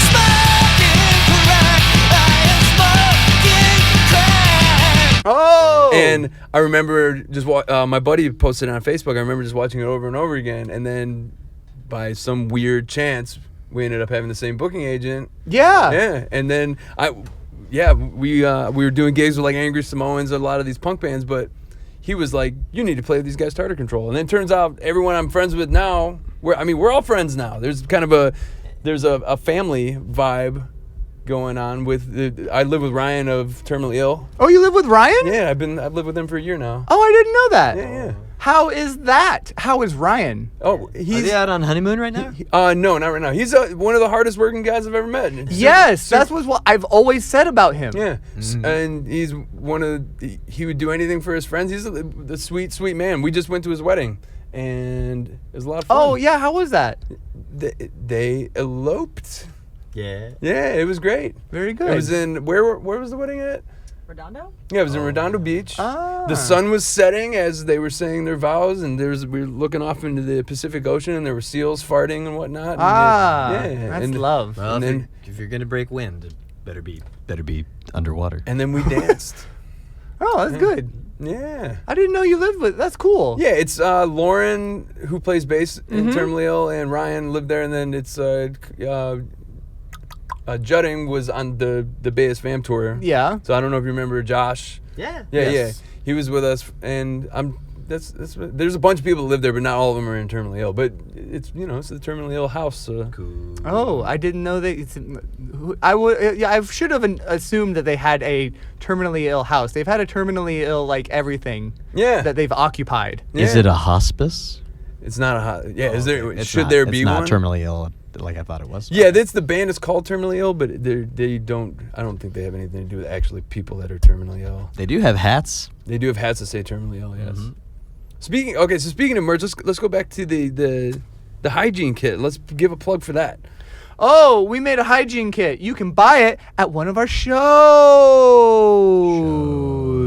Smoking crack, I am smoking crack. Oh! And I remember just my buddy posted it on Facebook. I remember just watching it over and over again, and then by some weird chance, we ended up having the same booking agent. yeah. Yeah, and then we were doing gigs with like Angry Samoans, a lot of these punk bands, but he was like, "You need to play with these guys, Tartar Control." And then it turns out everyone I'm friends with now, we're all friends now. There's kind of a family vibe going on with. I live with Ryan of Terminally Ill. Oh, you live with Ryan? Yeah, I've lived with him for a year now. Oh, I didn't know that. Yeah. How is that? How is Ryan? Oh, Are he's they out on honeymoon right now? no, not right now. He's one of the hardest working guys I've ever met. Yes, that's what I've always said about him. Yeah, and he's he would do anything for his friends. He's the sweet man. We just went to his wedding, and it was a lot of fun. Oh, yeah, how was that? They eloped. Yeah. Yeah, it was great. Very good. It was in where was the wedding at? Redondo? Yeah, it was in Redondo Beach. Ah. The sun was setting as they were saying their vows, and we were looking off into the Pacific Ocean, and there were seals farting and whatnot. And That's and love. Well, And if you're gonna break wind, it better be underwater. And then we danced. Oh, that's good. Yeah. I didn't know you lived with. That's cool. Yeah, it's Lauren who plays bass in Terminally Ill, and Ryan lived there, and then it's Judding was on the Bayes Fam tour. Yeah. So I don't know if you remember Josh. Yeah. Yeah, Yes. yeah. He was with us, and there's a bunch of people that live there, but not all of them are in Terminally Ill. But it's it's the Terminally Ill house. So. Cool. Oh, I didn't know that. I should have assumed that they had a terminally ill house. They've had a terminally ill like everything. Yeah. That they've occupied. Is Yeah. it a hospice? It's not a hot. Yeah. Is there? It's Should not- there be one? It's not terminally ill like I thought it was. Yeah, that's the band is called Terminally Ill, but they don't. I don't think they have anything to do with actually people that are terminally ill. They do have hats. They do have hats that say terminally ill. Yes. Speaking of merch, let's go back to the hygiene kit. Let's give a plug for that. Oh, we made a hygiene kit. You can buy it at one of our shows.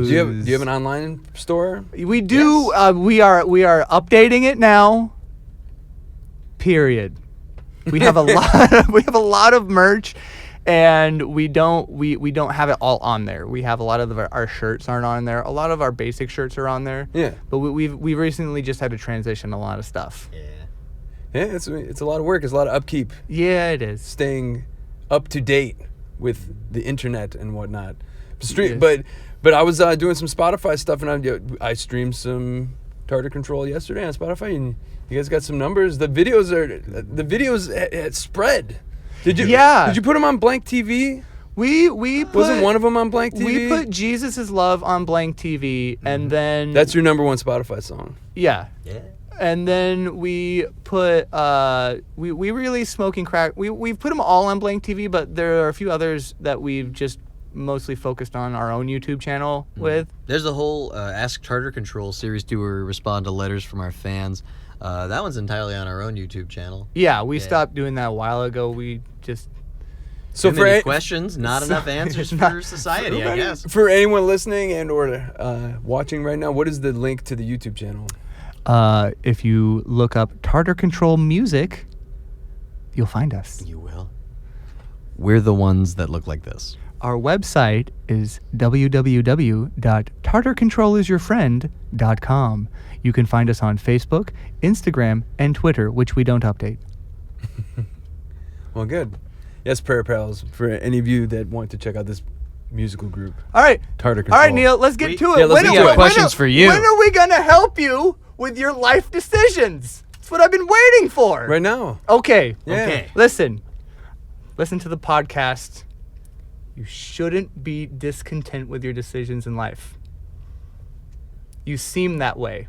Do you have an online store? We do. We are updating it now. Period. We have a lot. We have a lot of merch, and we don't have it all on there. We have a lot of our shirts aren't on there. A lot of our basic shirts are on there. Yeah. But we've recently just had to transition a lot of stuff. Yeah, it's a lot of work. It's a lot of upkeep, Yeah, it is. staying up to date with the internet and whatnot. Yes. Mm-hmm. But I was doing some Spotify stuff, and I streamed some Tartar Control yesterday on Spotify, and you guys got some numbers. The videos spread. Did you? Yeah. Did you put them on blank TV? We put, Wasn't one of them on blank TV? We put Jesus is Love on blank TV, and then That's your number one Spotify song. yeah. Yeah. And then we put we released Smoking Crack. We've put them all on blank TV, but there are a few others that we've just mostly focused on our own YouTube channel with. There's the whole Ask Tartar Control series to respond to letters from our fans. That one's entirely on our own YouTube channel. Yeah, we stopped doing that a while ago. We just So Too for many a- questions, not enough answers not- for society, I guess. for anyone listening and or watching right now, what is the link to the YouTube channel? if you look up Tartar Control Music, you'll find us. You will. We're the ones that look like this. our website is www.tartarcontrolisyourfriend.com. You can find us on Facebook, Instagram, and Twitter, which we don't update. Well, good. Yes, Prayer Pals, for any of you that want to check out this musical group. All right. Tartar All right, Control. Neil, let's get to it. Yeah, let's get to it. Questions for you. When are we going to help you with your life decisions? That's what I've been waiting for. Right now. Okay. Yeah. Okay. Listen to the podcast. You shouldn't be discontent with your decisions in life. You seem that way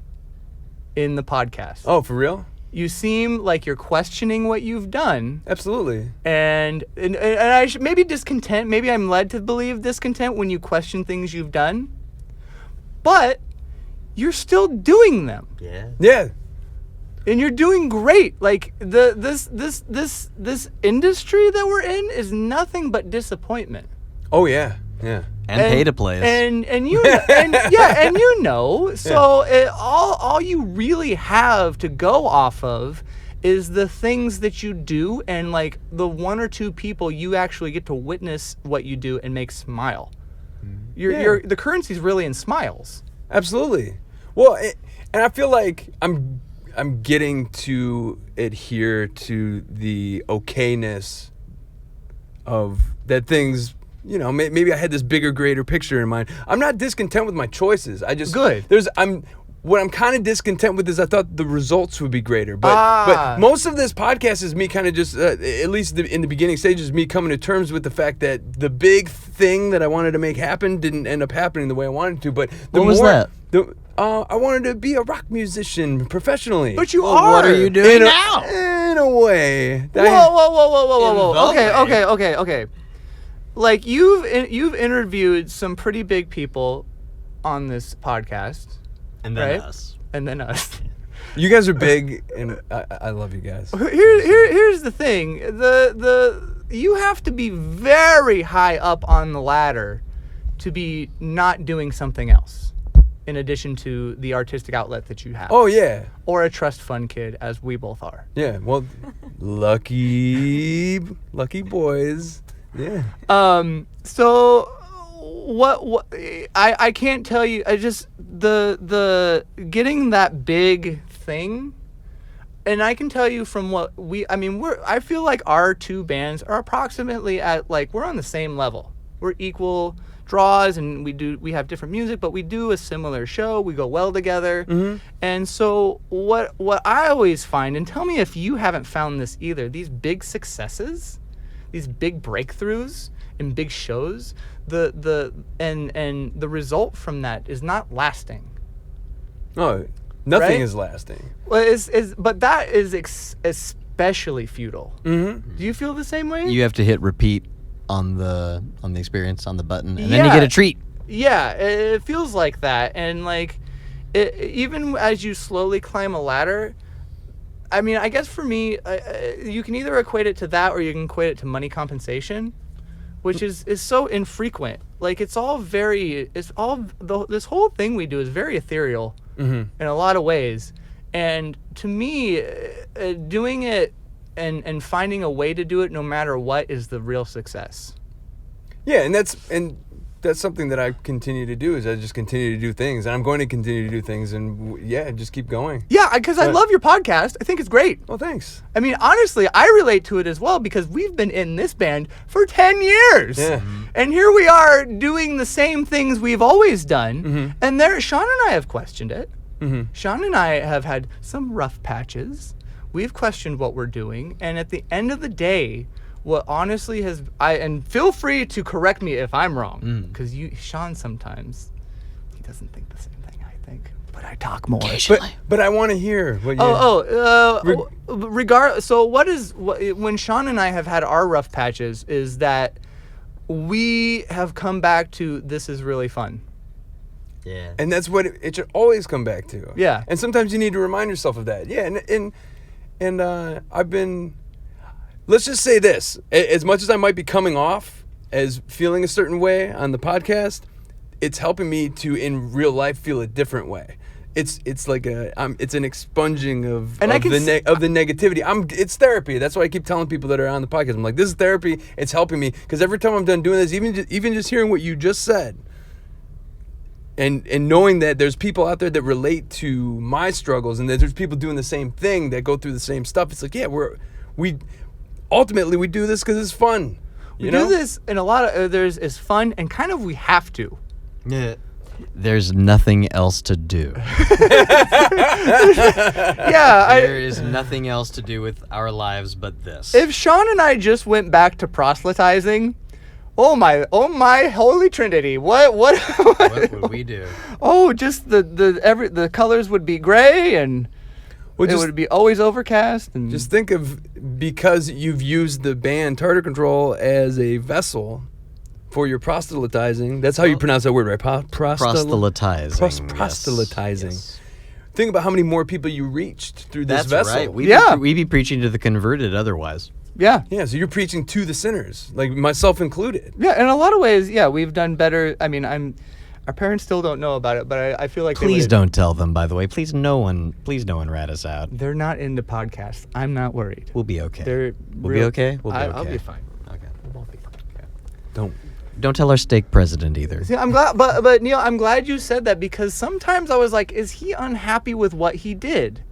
in the podcast. Oh, for real? You seem like you're questioning what you've done, Absolutely. and I should maybe discontent. Maybe I'm led to believe discontent when you question things you've done, but you're still doing them. Yeah. Yeah. And you're doing great. Like this industry that we're in is nothing but disappointment. Oh, yeah. Yeah. And pay to play us. And you and you know. So all you really have to go off of is the things that you do, and like the one or two people you actually get to witness what you do and make smile. The currency's really in smiles. Absolutely. Well, and I feel like I'm getting to adhere to the okayness of that things, you know, maybe I had this bigger, greater picture in mind. I'm not discontent with my choices. I just Good. What I'm kind of discontent with is I thought the results would be greater. But most of this podcast is me kind of just, at least in the beginning stages, me coming to terms with the fact that the big thing that I wanted to make happen didn't end up happening the way I wanted to. But What was that? I wanted to be a rock musician professionally. But you Well, are. what are you doing now? In a way. Whoa. Involved. Okay. Like you've interviewed some pretty big people on this podcast, And then right? us. And then us. You guys are big, and I love you guys. Here's the thing. You have to be very high up on the ladder to be not doing something else in addition to the artistic outlet that you have. Oh, yeah. Or a trust fund kid, as we both are. Yeah, well, lucky boys. Yeah. So what I can't tell you. I just the getting that big thing, and I can tell you from what I feel like our two bands are approximately at, like, we're on the same level. We're equal draws, and we have different music, but we do a similar show. We go well together. Mm-hmm. And so what I always find, and tell me if you haven't found this either, these big successes, these big breakthroughs in big shows, the result from that is not lasting. Oh, nothing Right? is lasting. Well, but that is especially futile. Mm-hmm. Do you feel the same way? You have to hit repeat on the experience on the button, and then you get a treat. Yeah, it feels like that. And like, even as you slowly climb a ladder, I mean, I guess for me, you can either equate it to that, or you can equate it to money compensation, which is so infrequent. Like, this whole thing we do is very ethereal in a lot of ways. And to me, doing it and finding a way to do it no matter what is the real success. Yeah, and that's something that I continue to do, is I just continue to do things, and I'm going to continue to do things, and just keep going. Yeah, because I love your podcast. I think it's great. Well, thanks. I mean, honestly, I relate to it as well, because we've been in this band for 10 years. Yeah. And here we are doing the same things we've always done. And Sean and I have questioned it. Sean and I have had some rough patches. We've questioned what we're doing. And at the end of the day, what honestly and feel free to correct me if I'm wrong, because Sean, sometimes he doesn't think the same thing I think, but I talk more. But I want to hear what you... Regardless, so when Sean and I have had our rough patches, is that we have come back to, this is really fun. Yeah. And that's what it should always come back to. Yeah. And sometimes you need to remind yourself of that. Yeah, and I've been... Let's just say this. As much as I might be coming off as feeling a certain way on the podcast, it's helping me to, in real life, feel a different way. it's like it's an expunging of And I can of the negativity. It's therapy. That's why I keep telling people that are on the podcast. I'm like, this is therapy. It's helping me because every time I'm done doing this, even just hearing what you just said, and knowing that there's people out there that relate to my struggles, and that there's people doing the same thing that go through the same stuff. It's like, yeah, we ultimately we do this because it's fun. We do this in a lot of it's fun and kind of we have to. Yeah. There's nothing else to do. Yeah, There is nothing else to do with our lives but this. if Sean and I just went back to proselytizing, oh my holy trinity, what What would we do? Oh, just the colors would be gray and Well, it just- would be always overcast and Just think of, because you've used the band Tartar Control as a vessel for your proselytizing. That's how you pronounce that word, right? Proselytizing. Proselytizing. Yes. Think about how many more people you reached through this That's vessel. right. We'd be preaching to the converted otherwise. yeah. Yeah, so you're preaching to the sinners, like myself included. Yeah, in a lot of ways, yeah, we've done better. I mean, our parents still don't know about it, but I feel like they Please would- don't tell them, by the way. Please no one rat us out. They're not into podcasts. I'm not worried. We'll be okay. They're We'll be okay? We'll be I'll okay. be fine. Okay. We'll be fine. Don't tell our stake president either. See, I'm glad, but Neil, I'm glad you said that because sometimes I was like, is he unhappy with what he did,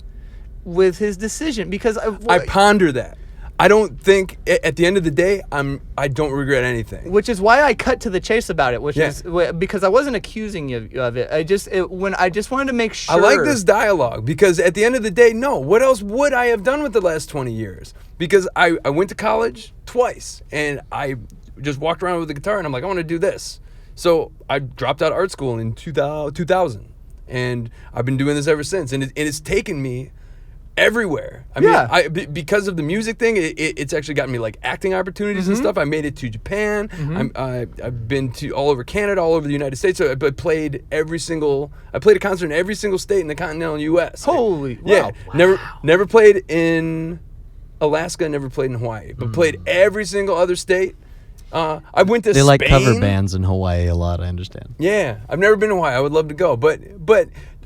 with his decision? Because I ponder that. I don't think at the end of the day I don't regret anything. which is why I cut to the chase about it, which Yeah. is because I wasn't accusing you of it. I just wanted to make sure. I like this dialogue because at the end of the day, no, what else would I have done with the last 20 years? Because I went to college twice and I just walked around with a guitar and I'm like, I want to do this. So I dropped out of art school in 2000 and I've been doing this ever since. And it's taken me everywhere. I mean, Yeah. because of the music thing, it's actually gotten me like acting opportunities and stuff. I made it to Japan. I've been to all over Canada, all over the United States. So I played a concert in every single state in the continental U.S. Holy, Yeah, wow. never played in Alaska, never played in Hawaii, but played every single other state. I went to They Spain. like cover bands in Hawaii a lot, I understand. Yeah, I've never been to Hawaii. I would love to go, but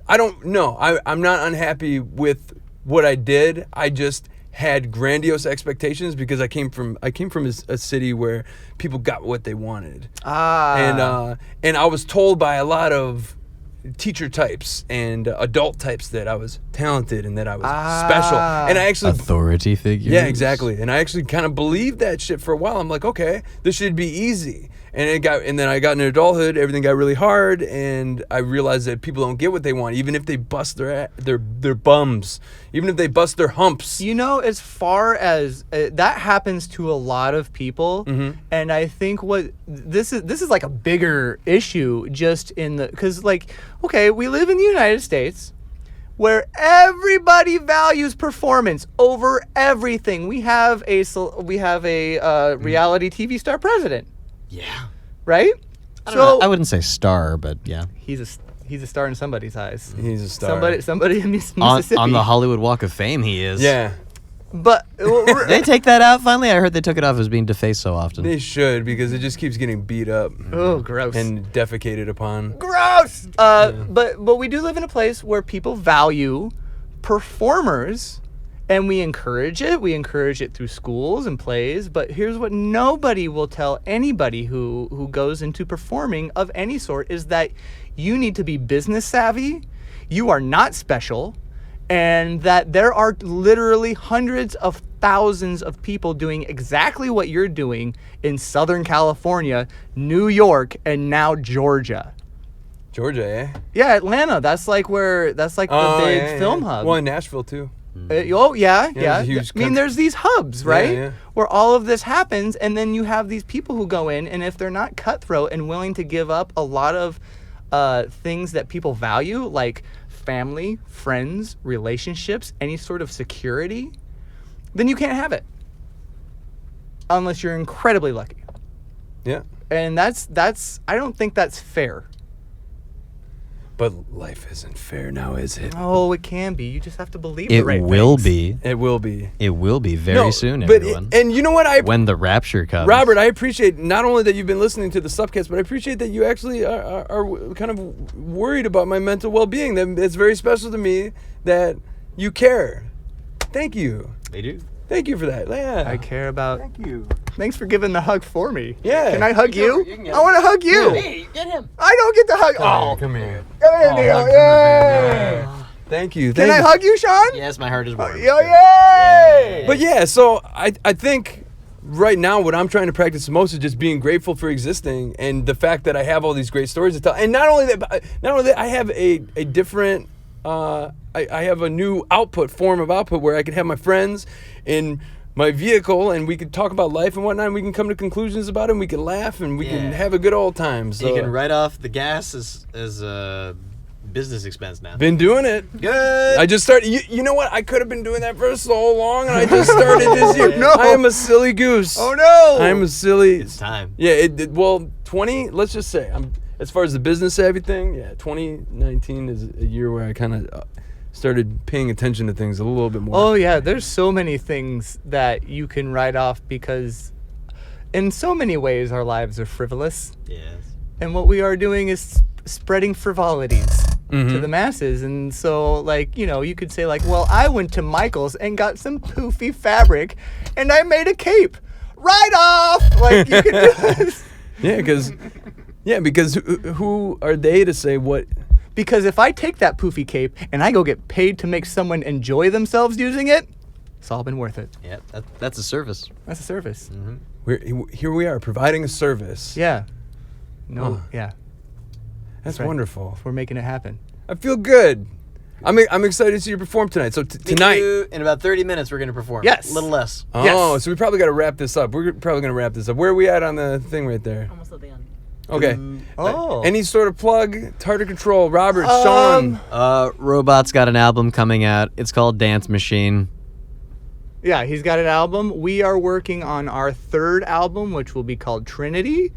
I don't know. I'm not unhappy with what I did. I just had grandiose expectations because I came from a city where people got what they wanted, and I was told by a lot of teacher types and adult types that I was talented and that I was special, and I actually Authority figures. yeah, exactly. And I actually kind of believed that shit for a while. I'm like, okay, this should be easy. And then I got into adulthood, everything got really hard, and I realized that people don't get what they want, even if they bust their bums, even if they bust their humps. You know, as far as that happens to a lot of people, and I think what this is like a bigger issue just in the because like okay, we live in the United States where everybody values performance over everything. We have a reality TV star president, Yeah. right? I wouldn't say star, but yeah. he's a star in somebody's eyes. He's a star. Somebody in Mississippi. On the Hollywood Walk of Fame, he is. Yeah, But They take that out finally? I heard they took it off as being defaced so often. they should because it just keeps getting beat up oh, gross. and defecated upon. Gross. But we do live in a place where people value performers, and we encourage it. We encourage it through schools and plays. But here's what nobody will tell anybody who goes into performing of any sort is that you need to be business savvy. You are not special. And that there are literally hundreds of thousands of people doing exactly what you're doing in Southern California, New York, and now Georgia. Georgia, eh? Yeah, Atlanta. That's like the big film hub. Well, in Nashville too. Oh yeah. there's a huge I mean, there's these hubs, right? yeah. Where all of this happens, and then you have these people who go in, and if they're not cutthroat and willing to give up a lot of things that people value, like family, friends, relationships, any sort of security, then you can't have it. Unless you're incredibly lucky. Yeah. And that's I don't think that's fair. But life isn't fair now, is it? Oh, it can be. You just have to believe the It right will things. be. It will be. It will be very soon, but everyone. and you know what? When the rapture comes. Robert, I appreciate not only that you've been listening to the SUPcast, but I appreciate that you actually are kind of worried about my mental well-being. That it's very special to me that you care. Thank you. They do. Thank you for that. Yeah. I care about. Thank you. Thanks for giving the hug for me. Yeah. Can I hug you? you can get I want to hug you. Hey, get him. I don't get to hug. Oh, Come here. come here, Neil. Yay! Thank you. Can I hug you, Sean? Yes, my heart is warm. Yo, yay! But yeah, so I think right now what I'm trying to practice the most is just being grateful for existing and the fact that I have all these great stories to tell. And not only that, I have a different, I have a new form of output where I can have my friends in my vehicle and we can talk about life and whatnot and we can come to conclusions about it and we can laugh and we can have a good old time. So You can write off the gas as a business expense now. been doing it. Good. I just started. You know what? I could have been doing that for so long, and I just started this year. No. I am a silly goose. Oh no! I am a silly. It's time. Yeah. Well, 20. Let's just say as far as the business savvy thing. Yeah, 2019 is a year where I kind of started paying attention to things a little bit more. Oh yeah, there's so many things that you can write off because, in so many ways, our lives are frivolous, Yes. and what we are doing is spreading frivolities to the masses. And so, like, you know, you could say like, well, I went to Michael's and got some poofy fabric, and I made a cape. Write off. Like you could do this. Yeah, because who are they to say what? Because if I take that poofy cape and I go get paid to make someone enjoy themselves using it, it's all been worth it. Yeah, that's a service. That's a service. Here we are providing a service. Yeah. No. Huh. Yeah. That's right. wonderful. We're making it happen. I feel good. I'm excited to see you perform tonight. So tonight. In about 30 minutes, we're going to perform. Yes. A little less. Oh, Yes. so we probably got to wrap this up. We're probably going to wrap this up. Where are we at on the thing right there? Almost at the end. Okay. Oh. Any sort of plug? Tartar Control, Robert, Sean. Robot's got an album coming out. It's called Dance Machine. Yeah, he's got an album. We are working on our third album, which will be called Trinity.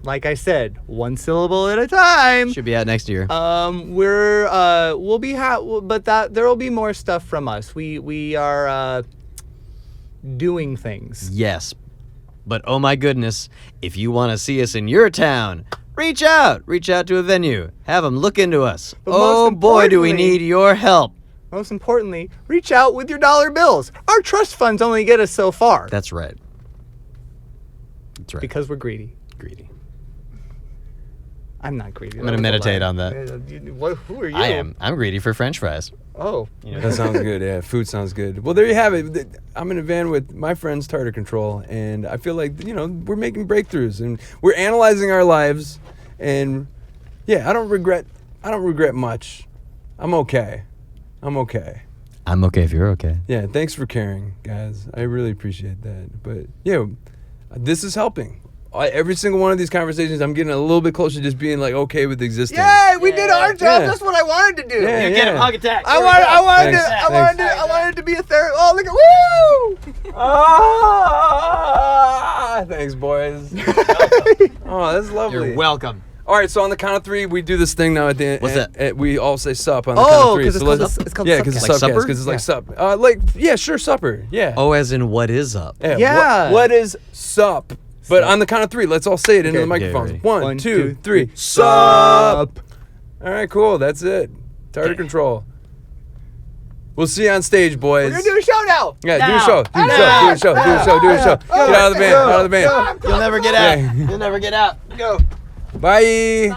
Like I said, one syllable at a time. Should be out next year. We'll be but there will be more stuff from us. We are doing things. Yes. But oh my goodness, if you want to see us in your town, reach out. Reach out to a venue. Have them look into us. But Oh most boy, do we importantly- need your help. Most importantly, reach out with your dollar bills. Our trust funds only get us so far That's right. That's right. because we're greedy. greedy. I'm not greedy. I'm gonna meditate on that. Who are you? I am. I'm greedy for French fries. Oh. That sounds good. Yeah, food sounds good. Well, there you have it. I'm in a van with my friends, Tartar Control, and I feel like we're making breakthroughs and we're analyzing our lives. And yeah, I don't regret much. I'm okay. I'm okay. I'm okay if you're okay. Yeah, thanks for caring, guys. I really appreciate that. But yeah, this is helping. Every single one of these conversations, I'm getting a little bit closer to just being like okay with existing. Yay, we did our job. Yeah. That's what I wanted to do. Yeah, You get a hug attack. I wanted Thanks. to be a therapist. Oh, look at Ah, thanks, boys. Oh, that's lovely. You're welcome. All right, so on the count of three, we do this thing now at the end. What's that? We all say sup on the Oh, count of three. 'cause it's So called let's- the- it's called yeah, the because it's Like supper? because it's like sup. Sure, supper. Yeah. Oh, as in what is up? Yeah. What is sup? But Sup. on the count of three, let's all say it into Okay. the microphones. ready. 1, 2, 3. Sup. All right, cool. That's it. Tartar Control. We'll see you on stage, boys. We're gonna do a show now. Yeah, do a Now. show. Do a show. Do a show. Do a show. Do a show. Get out of the van. Out of the van. You'll never get out. Yeah. You'll never get out. Go. Bye.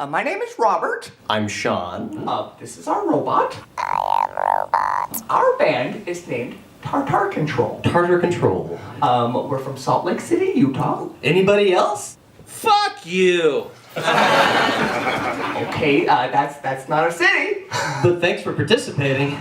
My name is Robert. I'm Sean. This is our robot. I am robot. Our band is named Tartar Control. Tartar Control. We're from Salt Lake City, Utah. Anybody else? Fuck you! Okay, that's not a city. But thanks for participating.